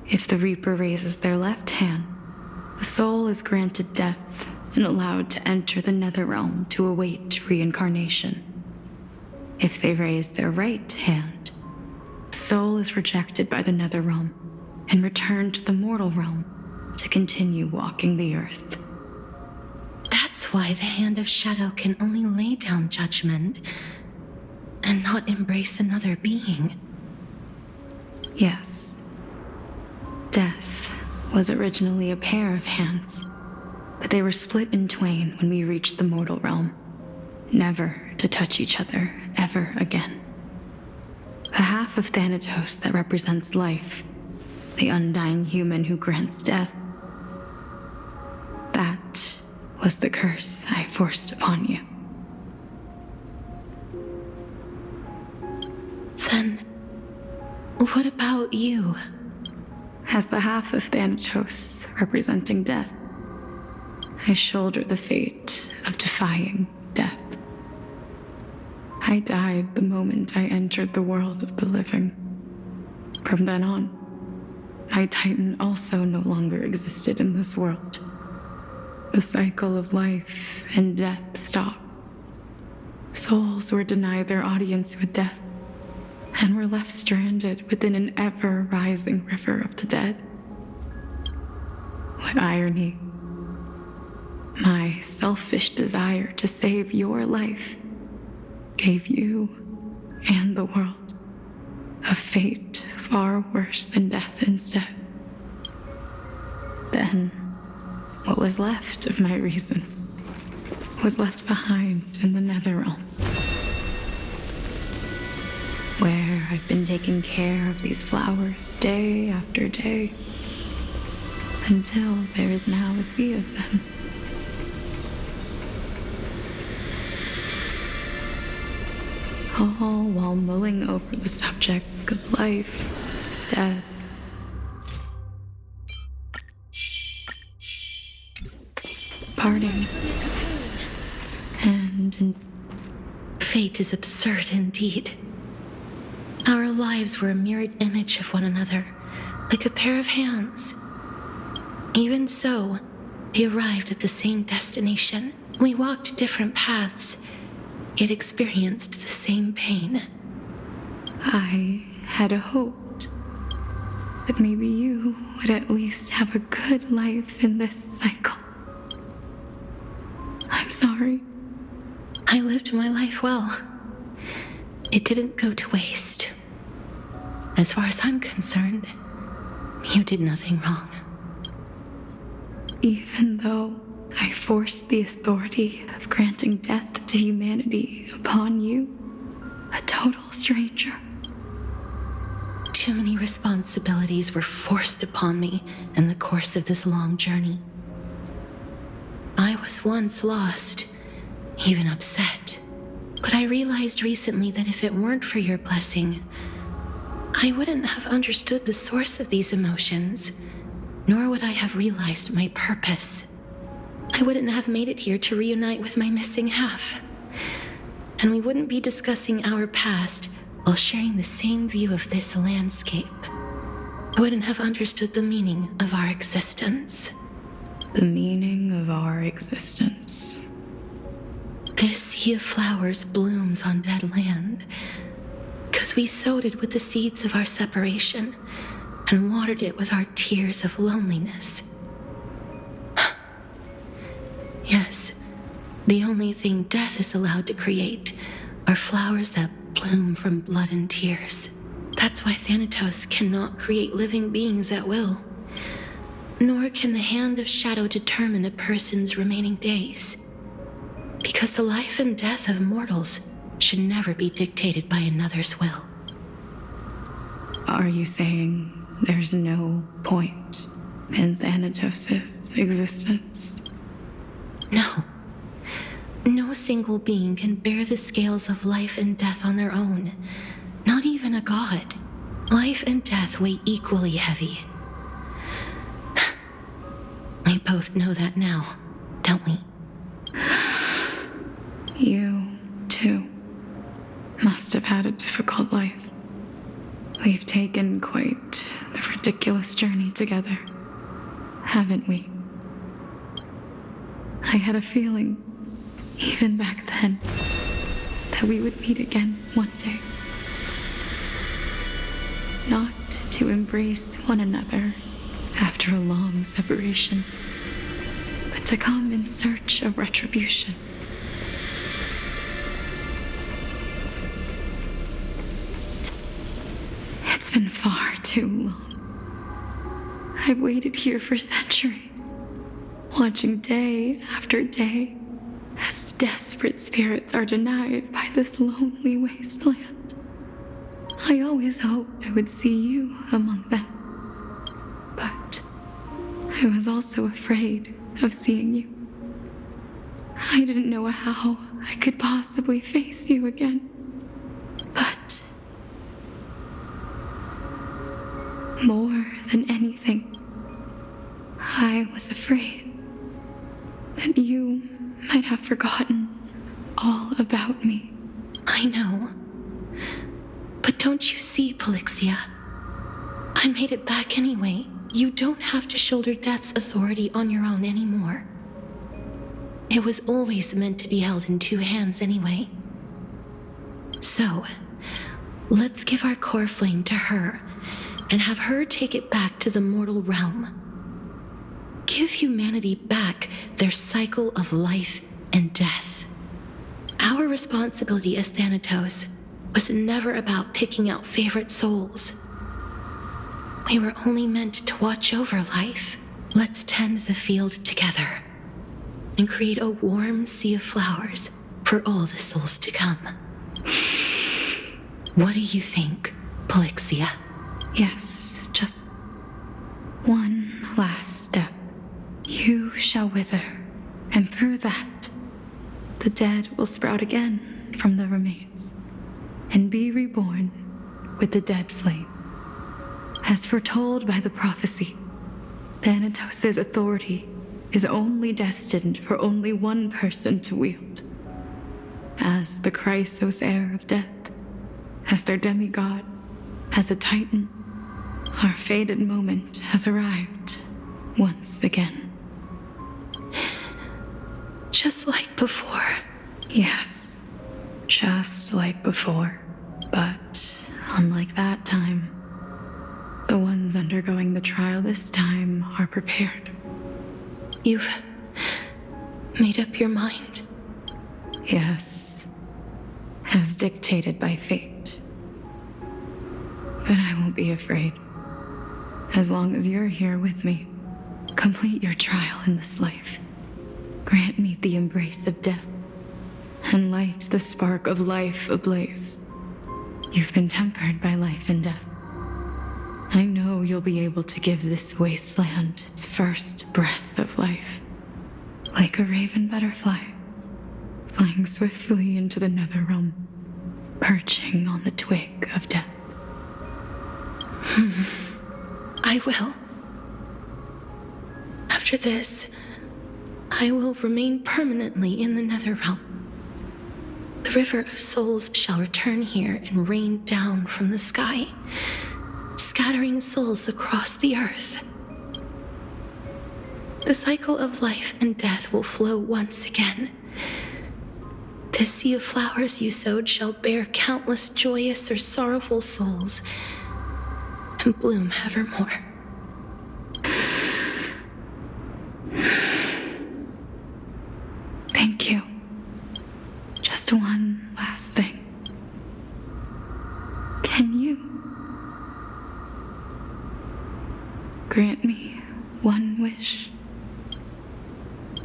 If the Reaper raises their left hand, the soul is granted death and allowed to enter the Netherrealm to await reincarnation. If they raise their right hand, the soul is rejected by the Netherrealm and returned to the mortal realm to continue walking the earth. That's why the Hand of Shadow can only lay down judgment and not embrace another being. Yes. Death was originally a pair of hands, but they were split in twain when we reached the mortal realm, never to touch each other ever again. The half of Thanatos that represents life, the undying human who grants death, that was the curse I forced upon you. Then, what about you? As the half of Thanatos representing death, I shoulder the fate of defying death. I died the moment I entered the world of the living. From then on, my Titan also no longer existed in this world. The cycle of life and death stopped. Souls were denied their audience with death and were left stranded within an ever-rising river of the dead. What irony. My selfish desire to save your life gave you and the world a fate far worse than death instead. Then, what was left of my reason was left behind in the Netherrealm, where I've been taking care of these flowers day after day, until there is now a sea of them. All while mulling over the subject of life, death, parting, and Fate is absurd indeed. Our lives were a mirrored image of one another, like a pair of hands. Even so, we arrived at the same destination. We walked different paths, yet experienced the same pain. I had hoped that maybe you would at least have a good life in this cycle. I'm sorry. I lived my life well. It didn't go to waste. As far as I'm concerned, you did nothing wrong. Even though I forced the authority of granting death to humanity upon you, a total stranger. Too many responsibilities were forced upon me in the course of this long journey. I was once lost, even upset. But I realized recently that if it weren't for your blessing, I wouldn't have understood the source of these emotions, nor would I have realized my purpose. I wouldn't have made it here to reunite with my missing half. And we wouldn't be discussing our past while sharing the same view of this landscape. I wouldn't have understood the meaning of our existence. The meaning of our existence. This sea of flowers blooms on dead land, 'cause we sowed it with the seeds of our separation and watered it with our tears of loneliness. Yes, the only thing death is allowed to create are flowers that bloom from blood and tears. That's why Thanatos cannot create living beings at will, nor can the hand of shadow determine a person's remaining days. Because the life and death of mortals should never be dictated by another's will. Are you saying there's no point in Thanatos' existence? No. No single being can bear the scales of life and death on their own. Not even a god. Life and death weigh equally heavy. We both know that now, don't we? You, too, must have had a difficult life. We've taken quite the ridiculous journey together, haven't we? I had a feeling, even back then, that we would meet again one day. Not to embrace one another after a long separation, but to come in search of retribution. It's been far too long. I've waited here for centuries, watching day after day as desperate spirits are denied by this lonely wasteland. I always hoped I would see you among them, but I was also afraid of seeing you. I didn't know how I could possibly face you again, but more than anything, I was afraid that you might have forgotten all about me. I know. But don't you see, Polixia? I made it back anyway. You don't have to shoulder death's authority on your own anymore. It was always meant to be held in two hands anyway. So, let's give our core flame to her and have her take it back to the mortal realm. Give humanity back their cycle of life and death. Our responsibility as Thanatos was never about picking out favorite souls. We were only meant to watch over life. Let's tend the field together and create a warm sea of flowers for all the souls to come. What do you think, Polixia? Yes, just one last step. You shall wither, and through that, the dead will sprout again from the remains, and be reborn with the dead flame. As foretold by the prophecy, Thanatos' authority is only destined for only one person to wield. As the Chrysos heir of death, as their demigod, as a titan, our fated moment has arrived once again. Just like before. Yes, just like before. But unlike that time, the ones undergoing the trial this time are prepared. You've made up your mind? Yes, as dictated by fate. But I won't be afraid. As long as you're here with me, complete your trial in this life. Grant me the embrace of death, and light the spark of life ablaze. You've been tempered by life and death. I know you'll be able to give this wasteland its first breath of life. Like a raven butterfly, flying swiftly into the netherrealm, perching on the twig of death. I will. After this, I will remain permanently in the Netherrealm. The River of Souls shall return here and rain down from the sky, scattering souls across the earth. The cycle of life and death will flow once again. This sea of flowers you sowed shall bear countless joyous or sorrowful souls, and bloom evermore. Thank you. Just one last thing. Can you grant me one wish?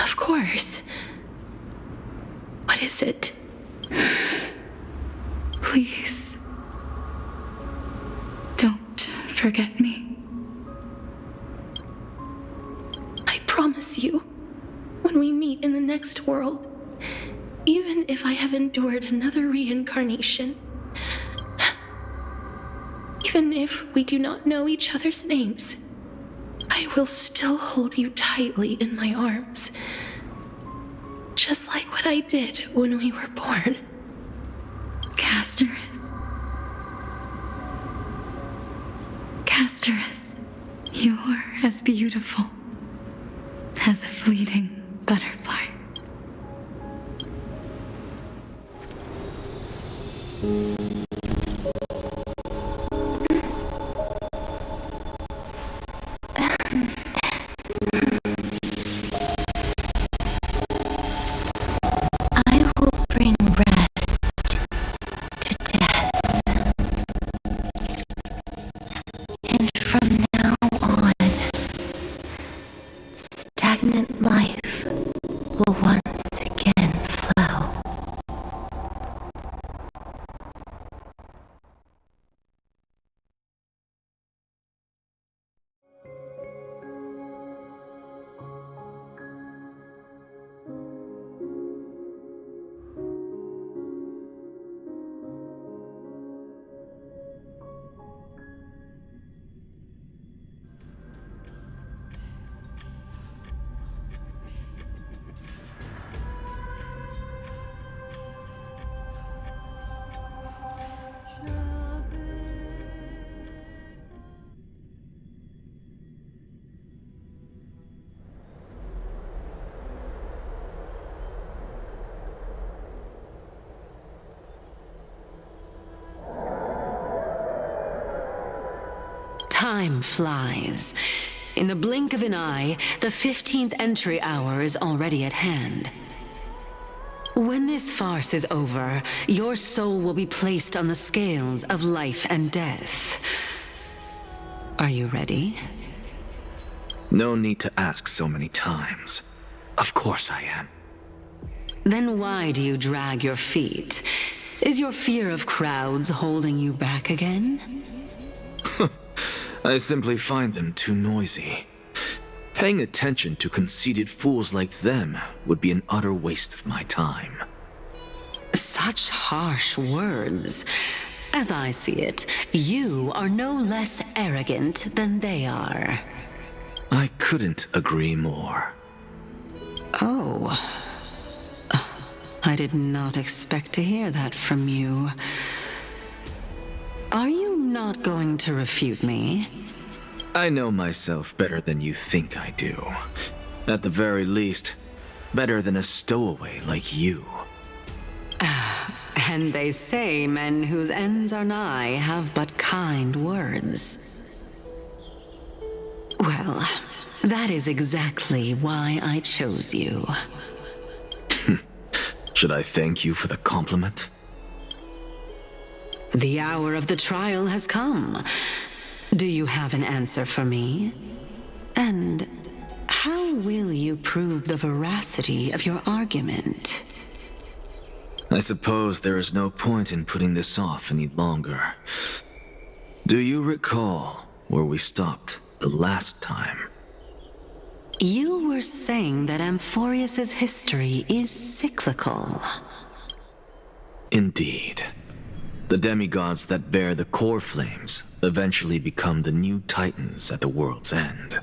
Of course. What is it? Please, don't forget me. I promise you, when we meet in the next world, even if I have endured another reincarnation, even if we do not know each other's names, I will still hold you tightly in my arms, just like what I did when we were born. Castorice. Castorice, you're as beautiful as a fleeting butterfly. I will bring rest to death. And from now on, stagnant life will once again flow. Time flies. In the blink of an eye, the 15th entry hour is already at hand. When this farce is over, your soul will be placed on the scales of life and death. Are you ready? No need to ask so many times. Of course I am. Then why do you drag your feet? Is your fear of crowds holding you back again? I simply find them too noisy. Paying attention to conceited fools like them would be an utter waste of my time. Such harsh words. As I see it, you are no less arrogant than they are. I couldn't agree more. Oh. I did not expect to hear that from you. Are you not going to refute me? I know myself better than you think I do. At the very least, better than a stowaway like you. And they say men whose ends are nigh have but kind words. Well, that is exactly why I chose you. Should I thank you for the compliment? The hour of the trial has come. Do you have an answer for me? And how will you prove the veracity of your argument? I suppose there is no point in putting this off any longer. Do you recall where we stopped the last time? You were saying that Amphorius's history is cyclical. Indeed. The demigods that bear the core flames eventually become the new titans at the world's end.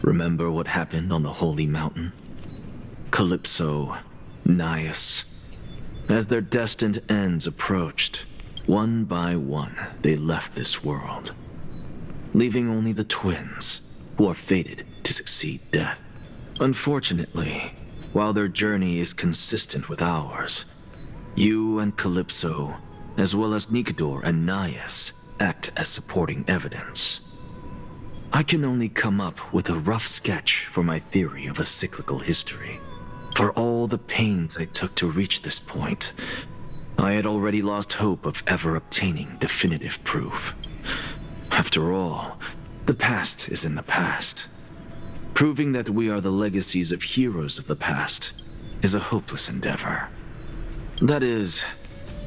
Remember what happened on the Holy Mountain? Calypso, Naias. As their destined ends approached, one by one they left this world, leaving only the twins, who are fated to succeed death. Unfortunately, while their journey is consistent with ours, you and Calypso, as well as Nicodor and Naias, act as supporting evidence. I can only come up with a rough sketch for my theory of a cyclical history. For all the pains I took to reach this point, I had already lost hope of ever obtaining definitive proof. After all, the past is in the past. Proving that we are the legacies of heroes of the past is a hopeless endeavor. That is,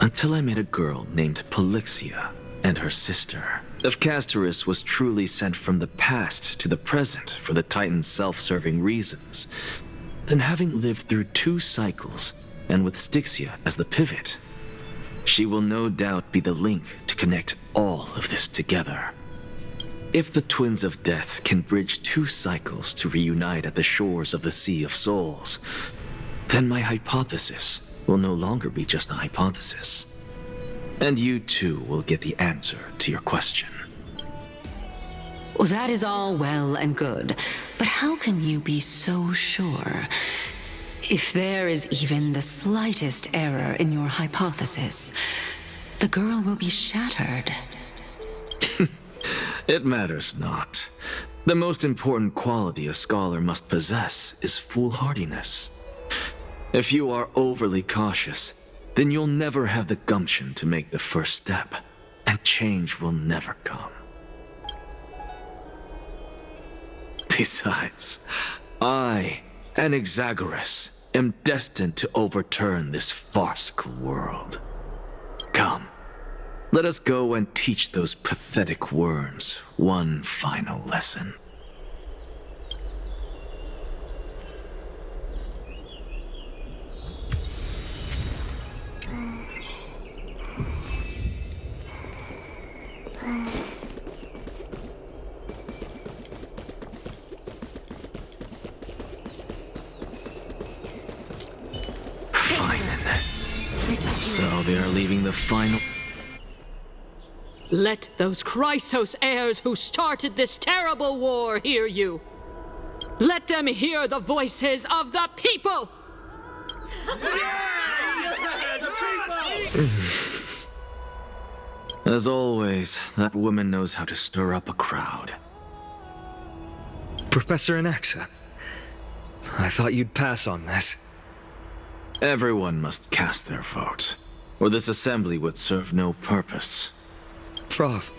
until I met a girl named Polixia and her sister. If Castorice was truly sent from the past to the present for the Titan's self-serving reasons, then having lived through 2 cycles, and with Styxia as the pivot, she will no doubt be the link to connect all of this together. If the Twins of Death can bridge 2 cycles to reunite at the shores of the Sea of Souls, then my hypothesis will no longer be just a hypothesis. And you too will get the answer to your question. Well, that is all well and good, but how can you be so sure? If there is even the slightest error in your hypothesis, the girl will be shattered. It matters not. The most important quality a scholar must possess is foolhardiness. If you are overly cautious, then you'll never have the gumption to make the first step, and change will never come. Besides, I, Anaxagoras, am destined to overturn this farcical world. Come, let us go and teach those pathetic worms one final lesson. So they are leaving the final... Let those Chrysos heirs who started this terrible war hear you. Let them hear the voices of the people! As always, that woman knows how to stir up a crowd. Professor Anaxa, I thought you'd pass on this. Everyone must cast their vote, or this assembly would serve no purpose. Prof,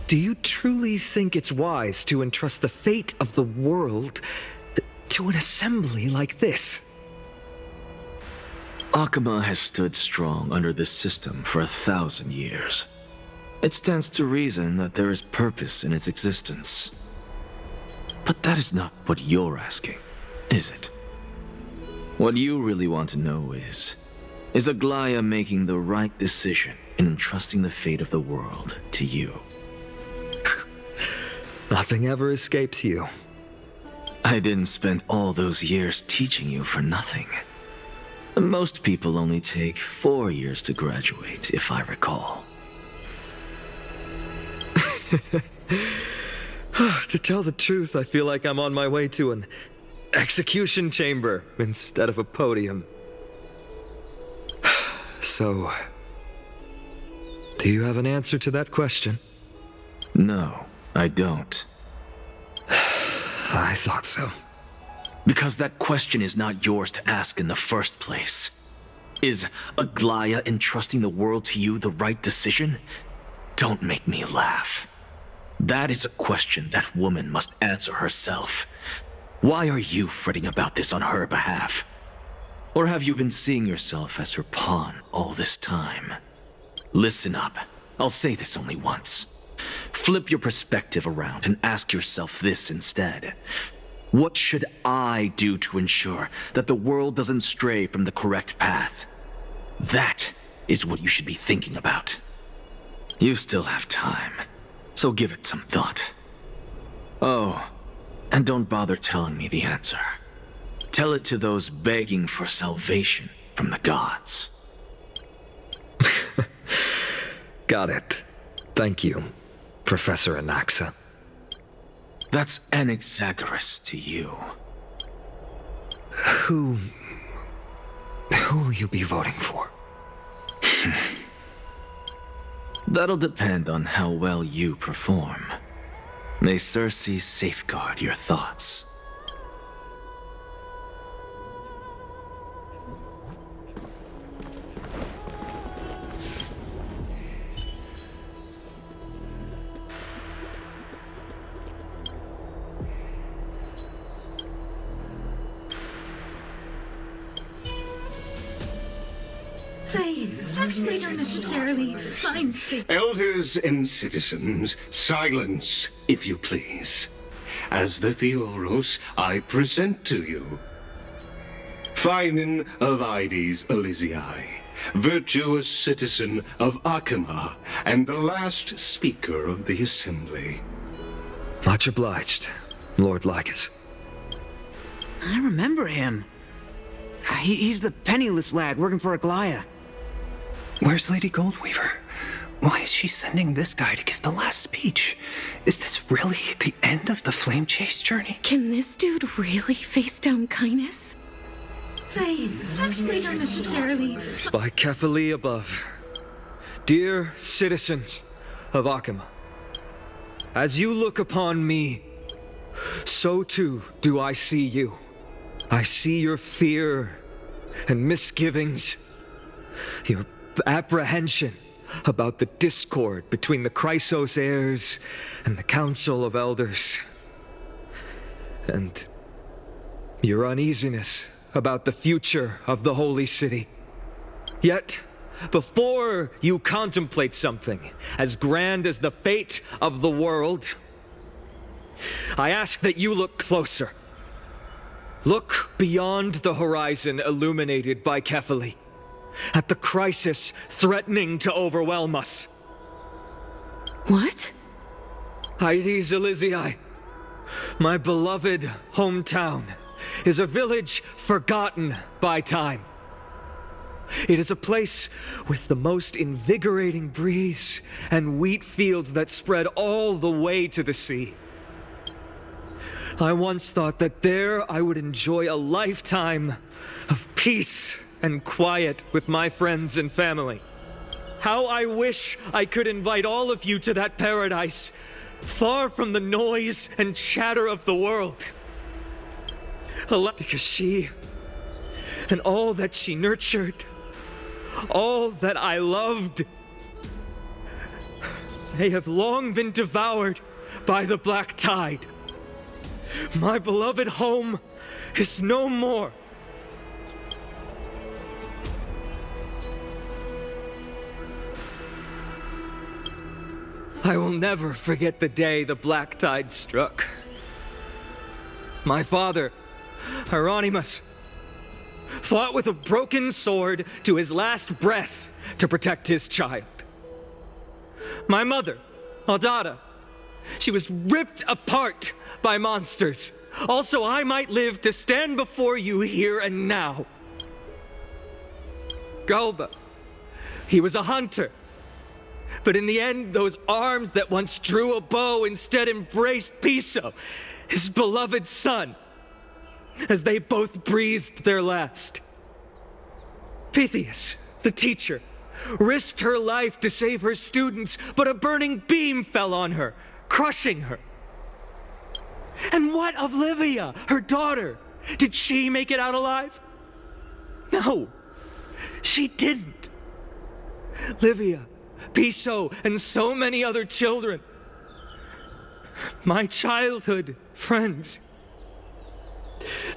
do you truly think it's wise to entrust the fate of the world to an assembly like this? Akama has stood strong under this system for 1,000 years. It stands to reason that there is purpose in its existence. But that is not what you're asking, is it? What you really want to know is Algaea making the right decision in entrusting the fate of the world to you? Nothing ever escapes you. I didn't spend all those years teaching you for nothing. Most people only take 4 years to graduate, if I recall. To tell the truth, I feel like I'm on my way to an execution chamber instead of a podium. So, do you have an answer to that question? No, I don't. I thought so. Because that question is not yours to ask in the first place. Is Algaea entrusting the world to you the right decision? Don't make me laugh. That is a question that woman must answer herself. Why are you fretting about this on her behalf? Or have you been seeing yourself as her pawn all this time? Listen up. I'll say this only once. Flip your perspective around and ask yourself this instead. What should I do to ensure that the world doesn't stray from the correct path? That is what you should be thinking about. You still have time, so give it some thought. Oh, and don't bother telling me the answer. Tell it to those begging for salvation from the gods. Got it. Thank you, Professor Anaxa. That's Anaxagoras to you. Who will you be voting for? That'll depend on how well you perform. May Circe safeguard your thoughts. I actually don't necessarily mind. Elders and citizens, silence, if you please. As the Theoros, I present to you Phainon of Ides Elysiae, virtuous citizen of Akima, and the last speaker of the assembly. Much obliged, Lord Lycus. I remember him. He's the penniless lad working for Algaea. Where's Lady Goldweaver? Why is she sending this guy to give the last speech? Is this really the end of the flame chase journey? Can this dude really face down kindness? I actually don't necessarily. By Caelus above, dear citizens of Akima, as you look upon me, so too do I see you. I see your fear and misgivings, your apprehension about the discord between the Chrysos heirs and the Council of Elders, and your uneasiness about the future of the Holy City. Yet, before you contemplate something as grand as the fate of the world, I ask that you look closer. Look beyond the horizon illuminated by Caelus, at the crisis threatening to overwhelm us. What? Ides Elysiae, my beloved hometown, is a village forgotten by time. It is a place with the most invigorating breeze and wheat fields that spread all the way to the sea. I once thought that there I would enjoy a lifetime of peace and quiet with my friends and family. How I wish I could invite all of you to that paradise, far from the noise and chatter of the world. Because she, and all that she nurtured, all that I loved, they have long been devoured by the black tide. My beloved home is no more. I will never forget the day the black tide struck. My father, Hieronymus, fought with a broken sword to his last breath to protect his child. My mother, Aldada, she was ripped apart by monsters. Also, I might live to stand before you here and now. Galba, he was a hunter. But in the end, those arms that once drew a bow instead embraced Piso, his beloved son, as they both breathed their last. Pythias, the teacher, risked her life to save her students, but a burning beam fell on her, crushing her. And what of Livia, her daughter? Did she make it out alive? No, she didn't. Livia, Piso, and so many other children. My childhood friends.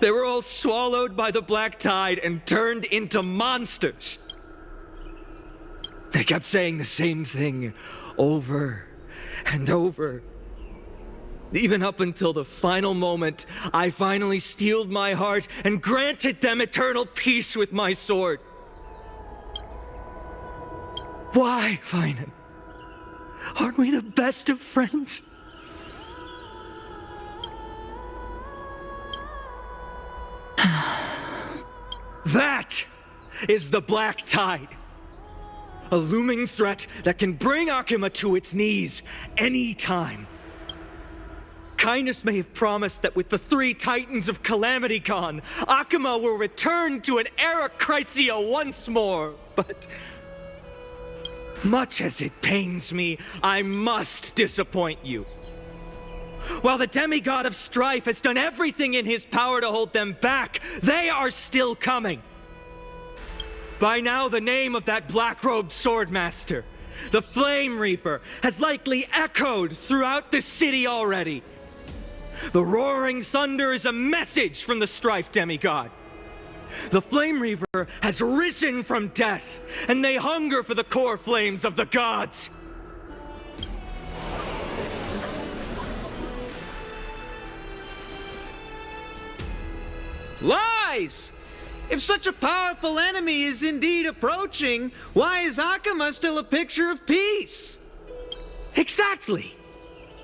They were all swallowed by the black tide and turned into monsters. They kept saying the same thing over and over. Even up until the final moment, I finally steeled my heart and granted them eternal peace with my sword. Why, Phainon? Aren't we the best of friends? That is the black tide. A looming threat that can bring Akuma to its knees any time. Kindness may have promised that with the 3 Titans of Calamity gone, Akuma will return to an era Chrysia once more, but much as it pains me, I must disappoint you. While the demigod of strife has done everything in his power to hold them back, they are still coming. By now, the name of that black-robed swordmaster, the Flame Reaper, has likely echoed throughout the city already. The roaring thunder is a message from the strife demigod. The Flame Reaper has risen from death, and they hunger for the core flames of the gods. Lies! If such a powerful enemy is indeed approaching, why is Akuma still a picture of peace? Exactly!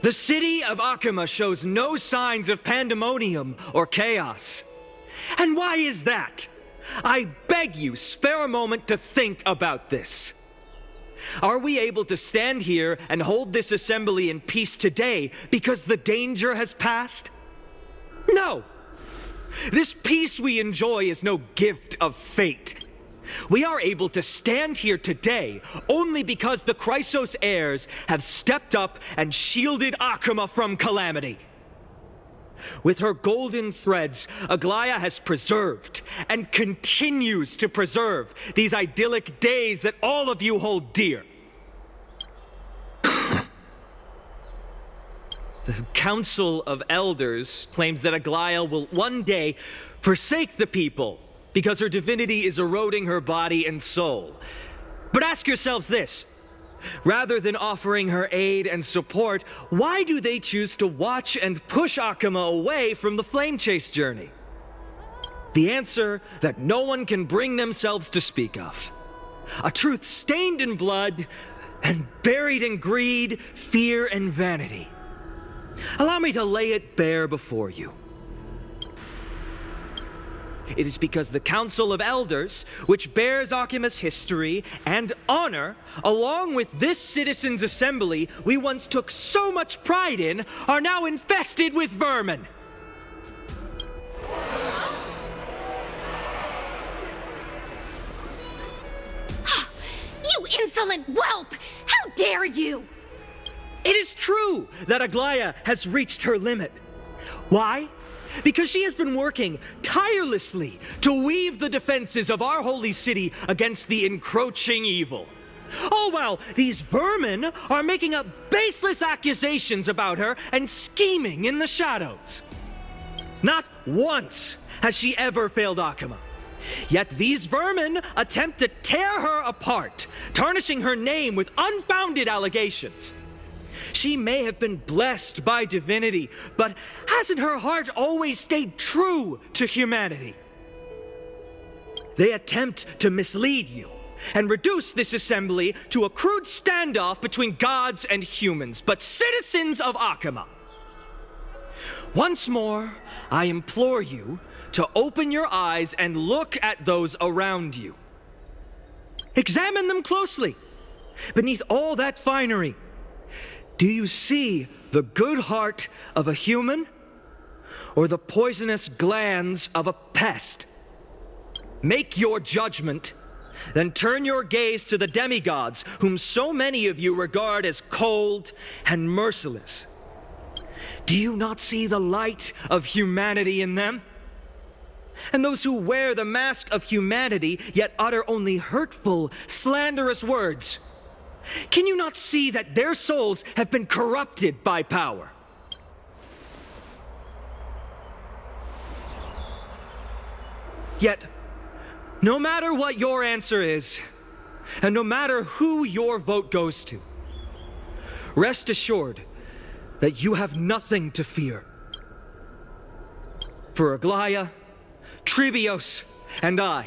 The city of Akuma shows no signs of pandemonium or chaos. And why is that? I beg you, spare a moment to think about this. Are we able to stand here and hold this assembly in peace today because the danger has passed? No! This peace we enjoy is no gift of fate. We are able to stand here today only because the Chrysos heirs have stepped up and shielded Akuma from calamity. With her golden threads, Algaea has preserved and continues to preserve these idyllic days that all of you hold dear. The Council of Elders claims that Algaea will one day forsake the people because her divinity is eroding her body and soul. But ask yourselves this. Rather than offering her aid and support, why do they choose to watch and push Akuma away from the Flame Chase journey? The answer that no one can bring themselves to speak of. A truth stained in blood and buried in greed, fear, and vanity. Allow me to lay it bare before you. It is because the Council of Elders, which bears Akuma's history and honor, along with this citizens' assembly we once took so much pride in, are now infested with vermin. You insolent whelp! How dare you! It is true that Algaea has reached her limit. Why? Because she has been working tirelessly to weave the defenses of our holy city against the encroaching evil. All while these vermin are making up baseless accusations about her and scheming in the shadows. Not once has she ever failed Akuma. Yet these vermin attempt to tear her apart, tarnishing her name with unfounded allegations. She may have been blessed by divinity, but hasn't her heart always stayed true to humanity? They attempt to mislead you and reduce this assembly to a crude standoff between gods and humans, but citizens of Akuma. Once more, I implore you to open your eyes and look at those around you. Examine them closely. Beneath all that finery, do you see the good heart of a human or the poisonous glands of a pest? Make your judgment, then turn your gaze to the demigods whom so many of you regard as cold and merciless. Do you not see the light of humanity in them? and those who wear the mask of humanity yet utter only hurtful, slanderous words. Can you not see that their souls have been corrupted by power? Yet, no matter what your answer is, and no matter who your vote goes to, rest assured that you have nothing to fear. For Algaea, Tribios, and I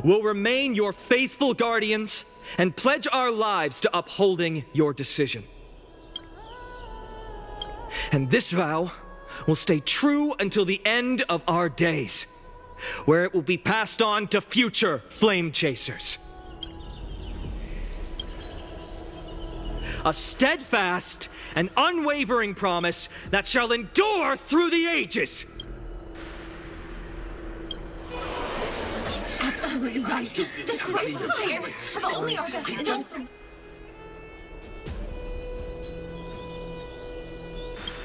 will remain your faithful guardians and pledge our lives to upholding your decision. And this vow will stay true until the end of our days, where it will be passed on to future flame chasers. A steadfast and unwavering promise that shall endure through the ages. He's absolutely right. The Christmas heirs have only our best interests.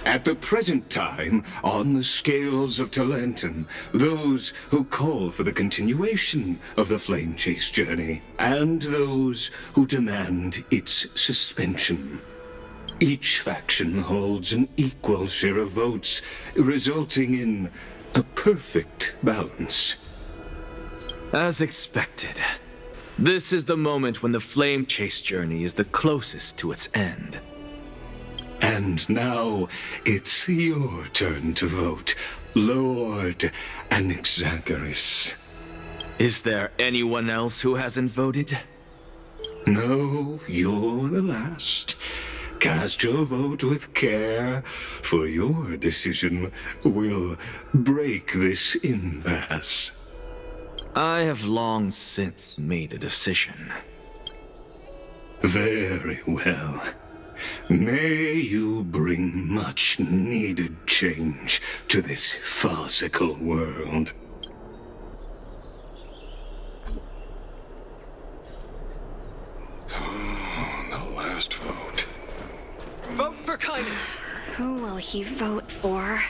At the present time, on the scales of Talentum, those who call for the continuation of the Flame Chase journey, and those who demand its suspension. Each faction holds an equal share of votes, resulting in a perfect balance. As expected, this is the moment when the Flame Chase journey is the closest to its end. And now, it's your turn to vote, Lord Anaxa. Is there anyone else who hasn't voted? No, you're the last. Cast your vote with care, for your decision will break this impasse. I have long since made a decision. Very well. May you bring much-needed change to this farcical world. The last vote. Vote for kindness! Who will he vote for?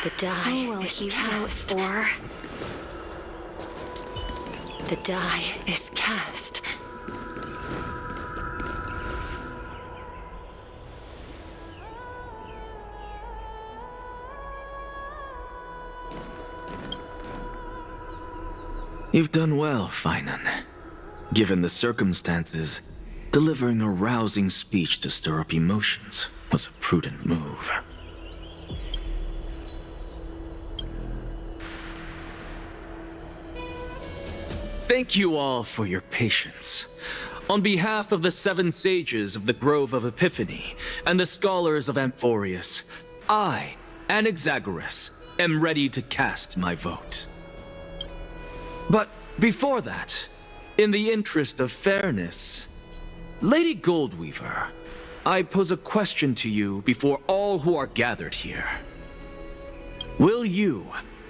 The die Who will is he cast. vote for? The die is cast. You've done well, Phainon. Given the circumstances, delivering a rousing speech to stir up emotions was a prudent move. Thank you all for your patience. On behalf of the 7 sages of the Grove of Epiphany and the scholars of Amphorius, I, Anaxa, am ready to cast my vote. But before that, in the interest of fairness, Lady Goldweaver, I pose a question to you before all who are gathered here. Will you,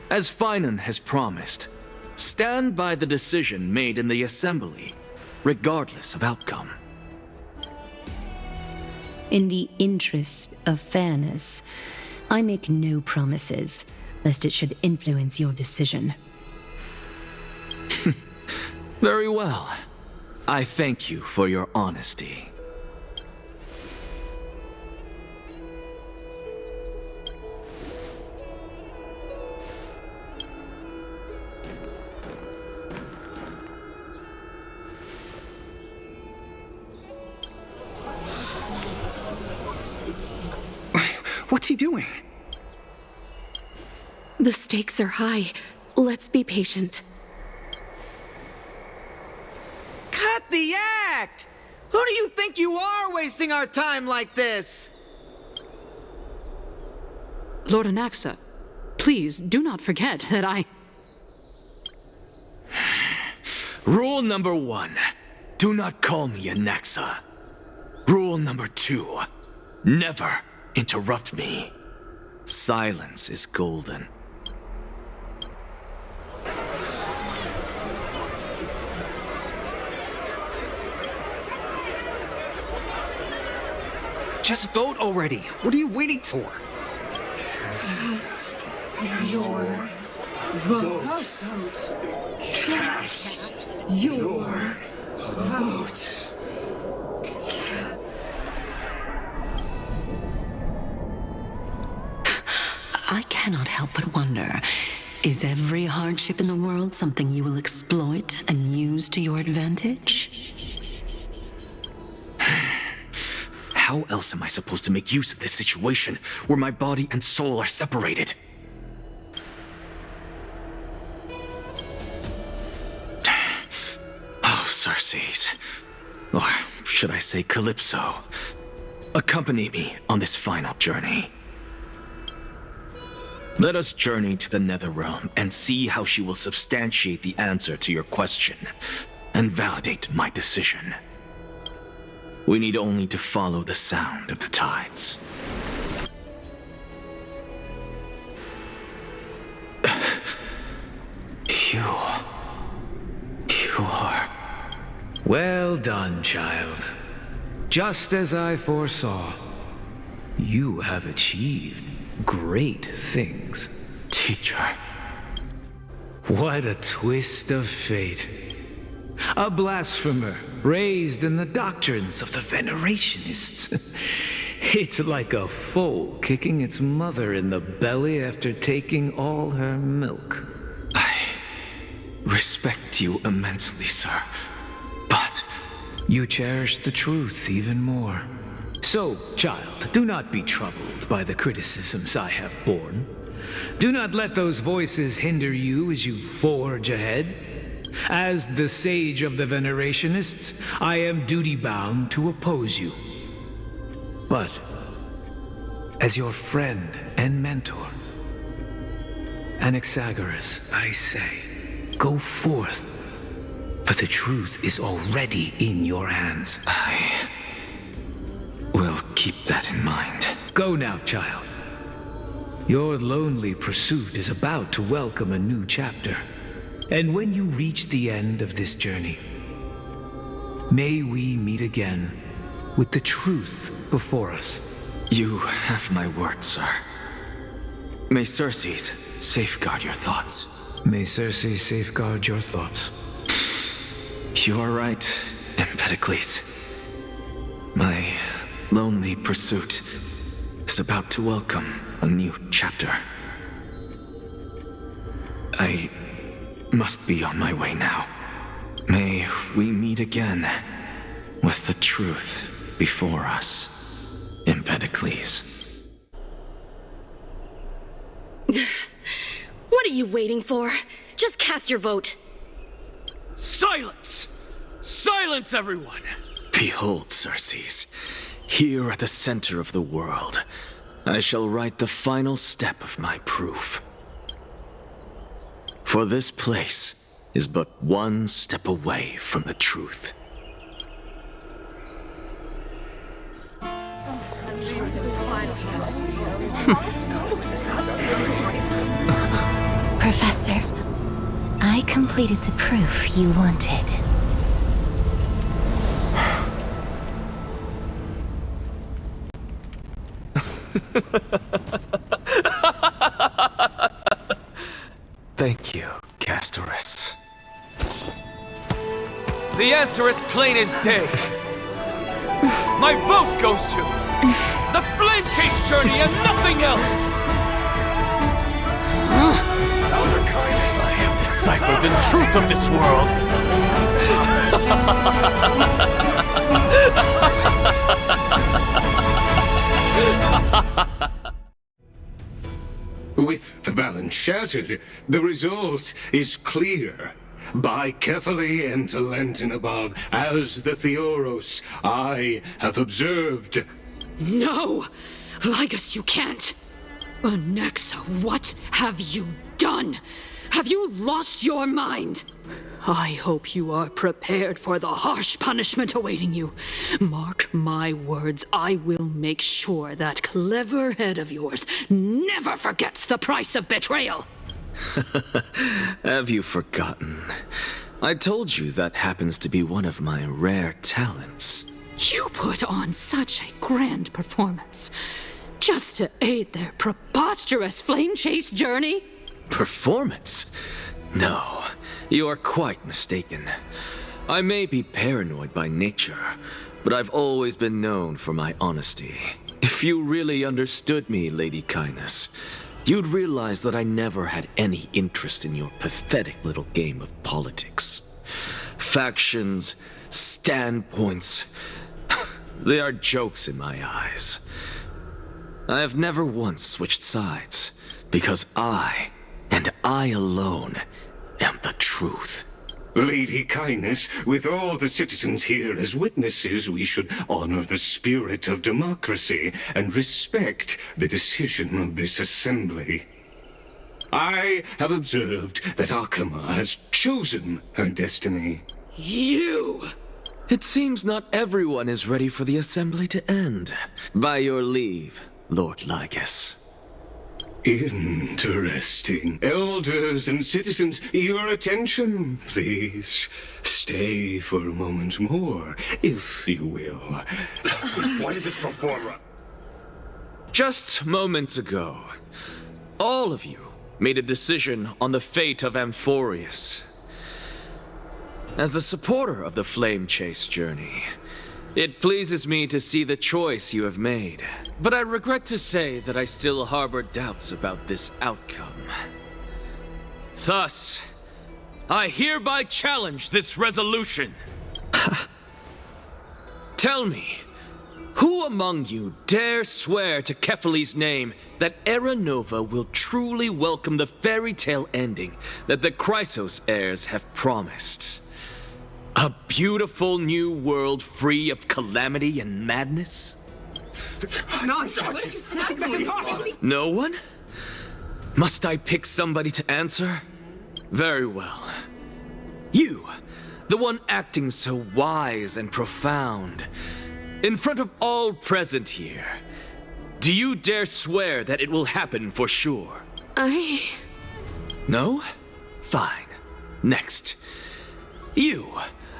as Phainon has promised, stand by the decision made in the Assembly, regardless of outcome? In the interest of fairness, I make no promises, lest it should influence your decision. Very well. I thank you for your honesty. What's he doing? The stakes are high. Let's be patient. Cut the act! Who do you think you are, wasting our time like this? Lord Anaxa, please do not forget that I... Rule number 1, do not call me Anaxa. Rule number 2, never interrupt me. Silence is golden. Just vote already. What are you waiting for? Cast your Vote. Cast your vote. I cannot help but wonder, is every hardship in the world something you will exploit and use to your advantage? How else am I supposed to make use of this situation where my body and soul are separated? Oh, Circes. Or should I say Calypso? Accompany me on this final journey. Let us journey to the Netherrealm and see how she will substantiate the answer to your question and validate my decision. We need only to follow the sound of the tides. You are... Well done, child. Just as I foresaw, you have achieved great things. Teacher. What a twist of fate. A blasphemer raised in the doctrines of the Venerationists. It's like a foal kicking its mother in the belly after taking all her milk. I respect you immensely, sir, but... You cherish the truth even more. So, child, do not be troubled by the criticisms I have borne. Do not let those voices hinder you as you forge ahead. As the sage of the Venerationists, I am duty-bound to oppose you. But, as your friend and mentor, Anaxagoras, I say, go forth, for the truth is already in your hands. I will keep that in mind. Go now, child. Your lonely pursuit is about to welcome a new chapter. And when you reach the end of this journey, may we meet again with the truth before us. You have my word, sir. May Circes safeguard your thoughts. May Circes safeguard your thoughts. You are right, Empedocles. My lonely pursuit is about to welcome a new chapter. I must be on my way now. May we meet again with the truth before us, Empedocles. What are you waiting for? Just cast your vote. Silence! Silence, everyone! Behold, Circes, here at the center of the world, I shall write the final step of my proof. For this place is but one step away from the truth. Professor, I completed the proof you wanted. Thank you, Castorice. The answer is plain as day. My vote goes to the Flame Chase journey and nothing else! Elder Kindness, I have deciphered the truth of this world. With the balance shattered, the result is clear. By carefully enter Lenten above, as the Theoros I have observed. No! Ligus, you can't! Anaxa, what have you done? Have you lost your mind? I hope you are prepared for the harsh punishment awaiting you. Mark my words, I will make sure that clever head of yours never forgets the price of betrayal. Have you forgotten? I told you that happens to be one of my rare talents. You put on such a grand performance just to aid their preposterous flame chase journey? Performance? No, you are quite mistaken. I may be paranoid by nature, but I've always been known for my honesty. If you really understood me, Lady Kindness, you'd realize that I never had any interest in your pathetic little game of politics. Factions, standpoints, they are jokes in my eyes. I have never once switched sides, because I, and I alone, am the truth. Lady Kindness, with all the citizens here as witnesses, we should honor the spirit of democracy and respect the decision of this assembly. I have observed that Akama has chosen her destiny. You! It seems not everyone is ready for the assembly to end. By your leave, Lord Lygus. Interesting. Elders and citizens, your attention, please. Stay for a moment more, if you will. What is this performer? Just moments ago, all of you made a decision on the fate of Amphorius. As a supporter of the Flame Chase journey, it pleases me to see the choice you have made. But I regret to say that I still harbor doubts about this outcome. Thus, I hereby challenge this resolution. Tell me, who among you dare swear to Kefali's name that Era Nova will truly welcome the fairy tale ending that the Chrysos heirs have promised? A beautiful new world free of calamity and madness? Nonsense! That's impossible! No one? Must I pick somebody to answer? Very well. You, the one acting so wise and profound. In front of all present here, do you dare swear that it will happen for sure? No? Fine. Next. You,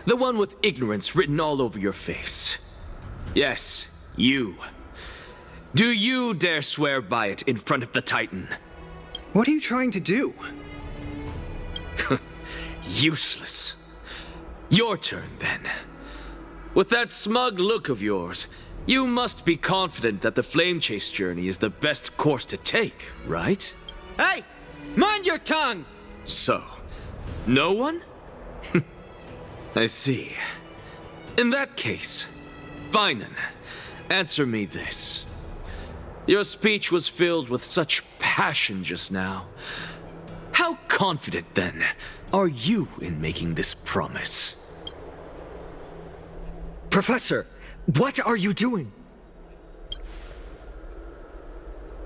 the one with ignorance written all over your face. Yes, you. Do you dare swear by it in front of the Titan? What are you trying to do? Useless. Your turn, then. With that smug look of yours, you must be confident that the Flame Chase journey is the best course to take, right? Hey! Mind your tongue! So, no one? I see. In that case, Phainon, answer me this. Your speech was filled with such passion just now. How confident, then, are you in making this promise? Professor, what are you doing?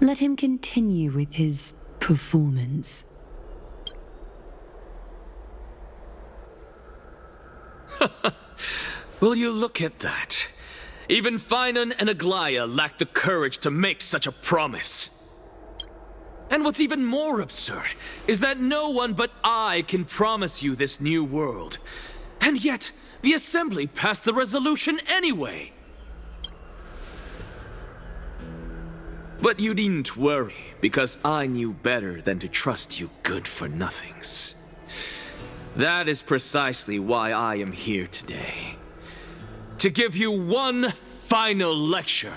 Let him continue with his performance. Will you look at that? Even Phainon and Algaea lack the courage to make such a promise. And what's even more absurd is that no one but I can promise you this new world. And yet, the Assembly passed the resolution anyway. But you needn't worry, because I knew better than to trust you good-for-nothings. That is precisely why I am here today. To give you one final lecture.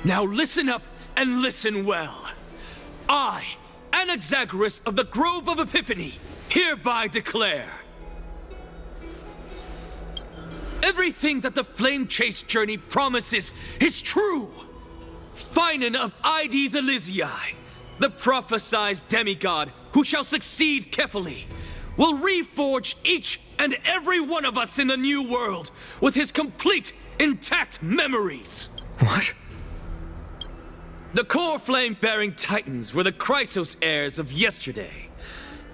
Now listen up and listen well. I, Anaxa of the Grove of Epiphany, hereby declare everything that the Flame Chase journey promises is true. Phainon of Ides Elysiae, the prophesied demigod who shall succeed Kefali, will reforge each and every one of us in the new world with his complete, intact memories. What? The core flame-bearing titans were the Chrysos heirs of yesterday,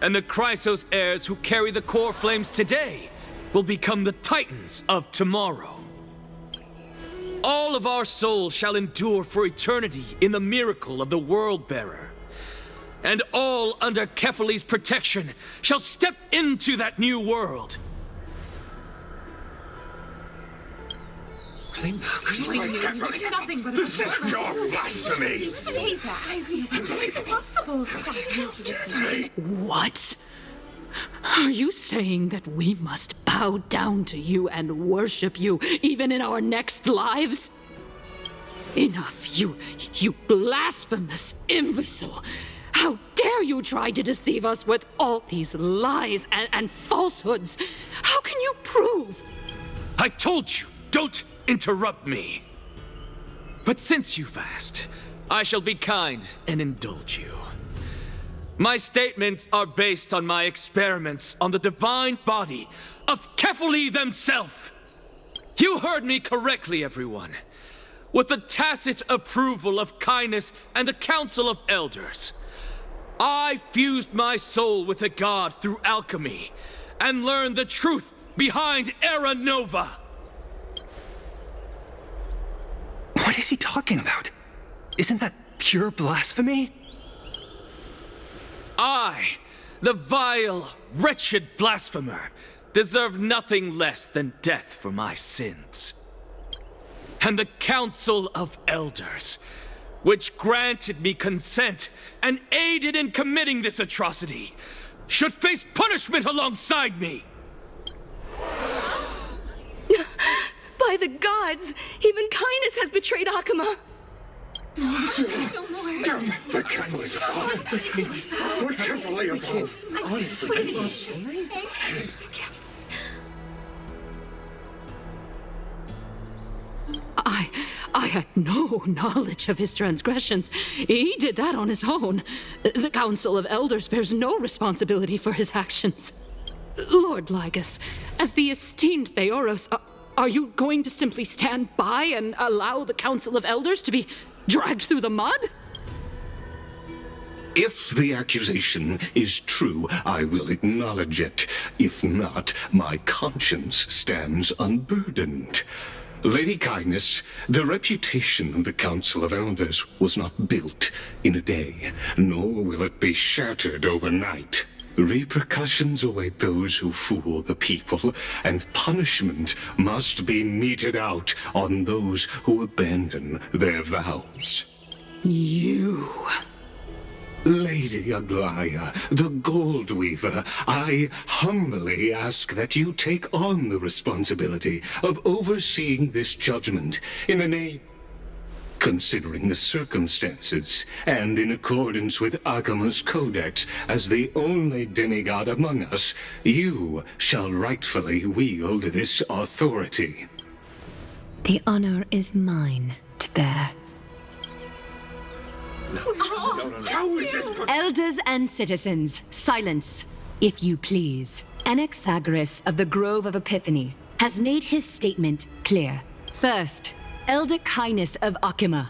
and the Chrysos heirs who carry the core flames today will become the titans of tomorrow. All of our souls shall endure for eternity in the miracle of the World-Bearer. And all under Kefali's protection shall step into that new world. Nothing but this is pure blasphemy! Say that. It's impossible. What? Are you saying that we must bow down to you and worship you even in our next lives? Enough, you blasphemous imbecile! How dare you try to deceive us with all these lies and falsehoods? How can you prove? I told you, don't interrupt me. But since you've asked, I shall be kind and indulge you. My statements are based on my experiments on the divine body of Caelus themselves. You heard me correctly, everyone. With the tacit approval of Caelus and the Council of Elders, I fused my soul with a god through alchemy and learned the truth behind Era Nova. What is he talking about? Isn't that pure blasphemy? I, the vile, wretched blasphemer, deserve nothing less than death for my sins. And the Council of Elders, which granted me consent and aided in committing this atrocity, should face punishment alongside me. By the gods, even Caelus has betrayed Akama. The Caelus above. We're carefully above. I had no knowledge of his transgressions. He did that on his own. The Council of Elders bears no responsibility for his actions. Lord Lygus, as the esteemed Theoros, are you going to simply stand by and allow the Council of Elders to be dragged through the mud? If the accusation is true, I will acknowledge it. If not, my conscience stands unburdened. Lady Caelus, the reputation of the Council of Elders was not built in a day, nor will it be shattered overnight. Repercussions await those who fool the people, and punishment must be meted out on those who abandon their vows. You... Lady Algaea, the Gold Weaver, I humbly ask that you take on the responsibility of overseeing this judgment in the name... Considering the circumstances, and in accordance with Akama's codex, as the only demigod among us, you shall rightfully wield this authority. The honor is mine to bear. How is this? Elders and citizens, silence, if you please. Anaxa of the Grove of Epiphany has made his statement clear. First, Elder Caelus of Akama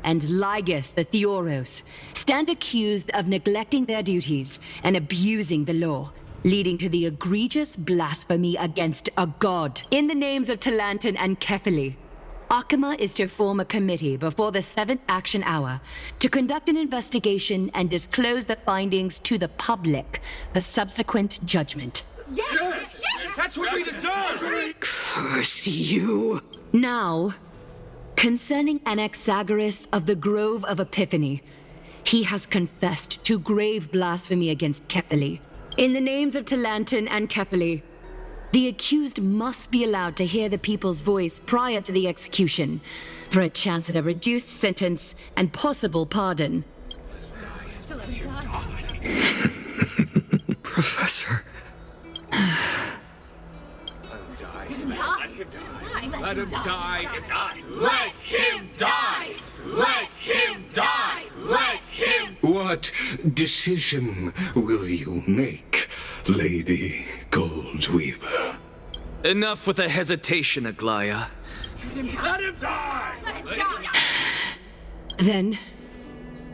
and Lygus the Theoros stand accused of neglecting their duties and abusing the law, leading to the egregious blasphemy against a god. In the names of Talanton and Caelus, Akama is to form a committee before the 7th action hour to conduct an investigation and disclose the findings to the public for subsequent judgment. Yes! That's what we deserve! Curse you! Now, concerning Anaxagoras of the Grove of Epiphany, he has confessed to grave blasphemy against Caelus. In the names of Talanton and Caelus, the accused must be allowed to hear the people's voice prior to the execution, for a chance at a reduced sentence and possible pardon. Professor. Let him die. Let him die. Let him die. Let him. What decision will you make, Lady Goldweaver? Enough with the hesitation, Algaea. Let him die. Then,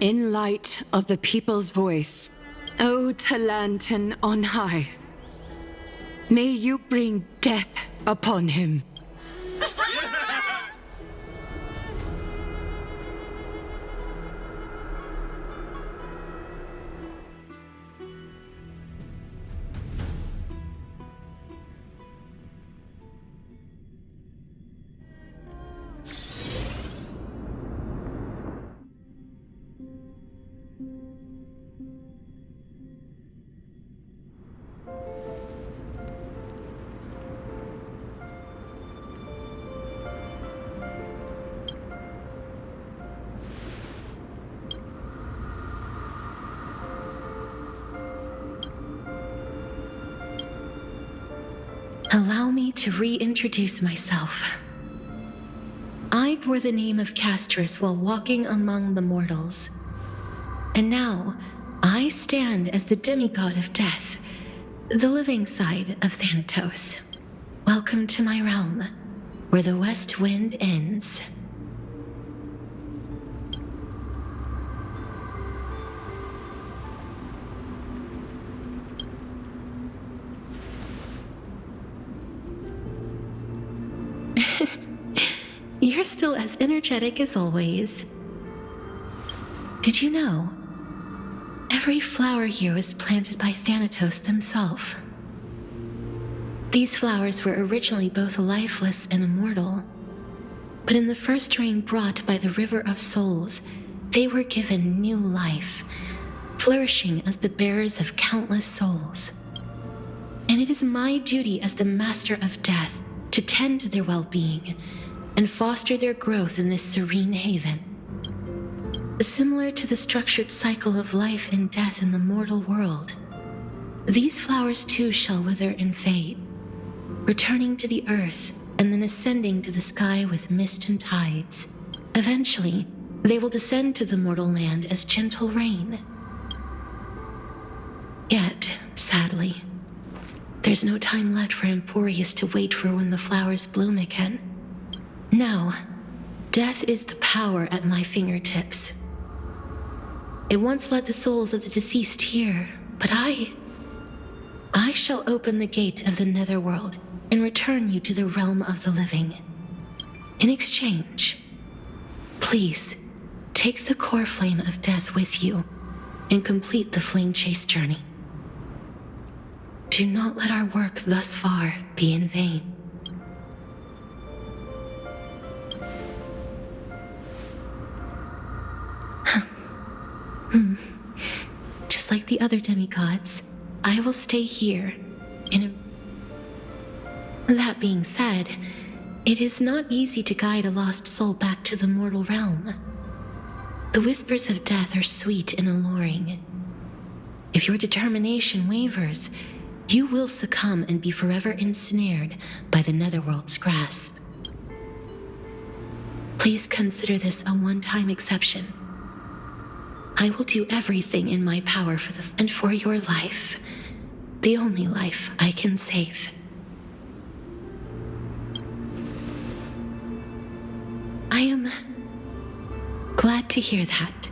in light of the people's voice, O Talanton on high, may you bring death upon him. Allow me to reintroduce myself. I bore the name of Castorice while walking among the mortals. And now, I stand as the demigod of death, the living side of Thanatos. Welcome to my realm, where the west wind ends. You're still as energetic as always. Did you know? Every flower here was planted by Thanatos himself. These flowers were originally both lifeless and immortal, but in the first rain brought by the River of Souls, they were given new life, flourishing as the bearers of countless souls. And it is my duty as the Master of Death to tend to their well-being and foster their growth in this serene haven. Similar to the structured cycle of life and death in the mortal world, these flowers too shall wither and fade, returning to the earth and then ascending to the sky with mist and tides. Eventually, they will descend to the mortal land as gentle rain. Yet, sadly, there's no time left for Amphorius to wait for when the flowers bloom again. Now, death is the power at my fingertips. It once led the souls of the deceased here, but I shall open the gate of the netherworld and return you to the realm of the living. In exchange, please, take the core flame of death with you and complete the flame chase journey. Do not let our work thus far be in vain. Just like the other demigods, I will stay here That being said, it is not easy to guide a lost soul back to the mortal realm. The whispers of death are sweet and alluring. If your determination wavers, you will succumb and be forever ensnared by the netherworld's grasp. Please consider this a one-time exception. I will do everything in my power for your life, the only life I can save. I am glad to hear that.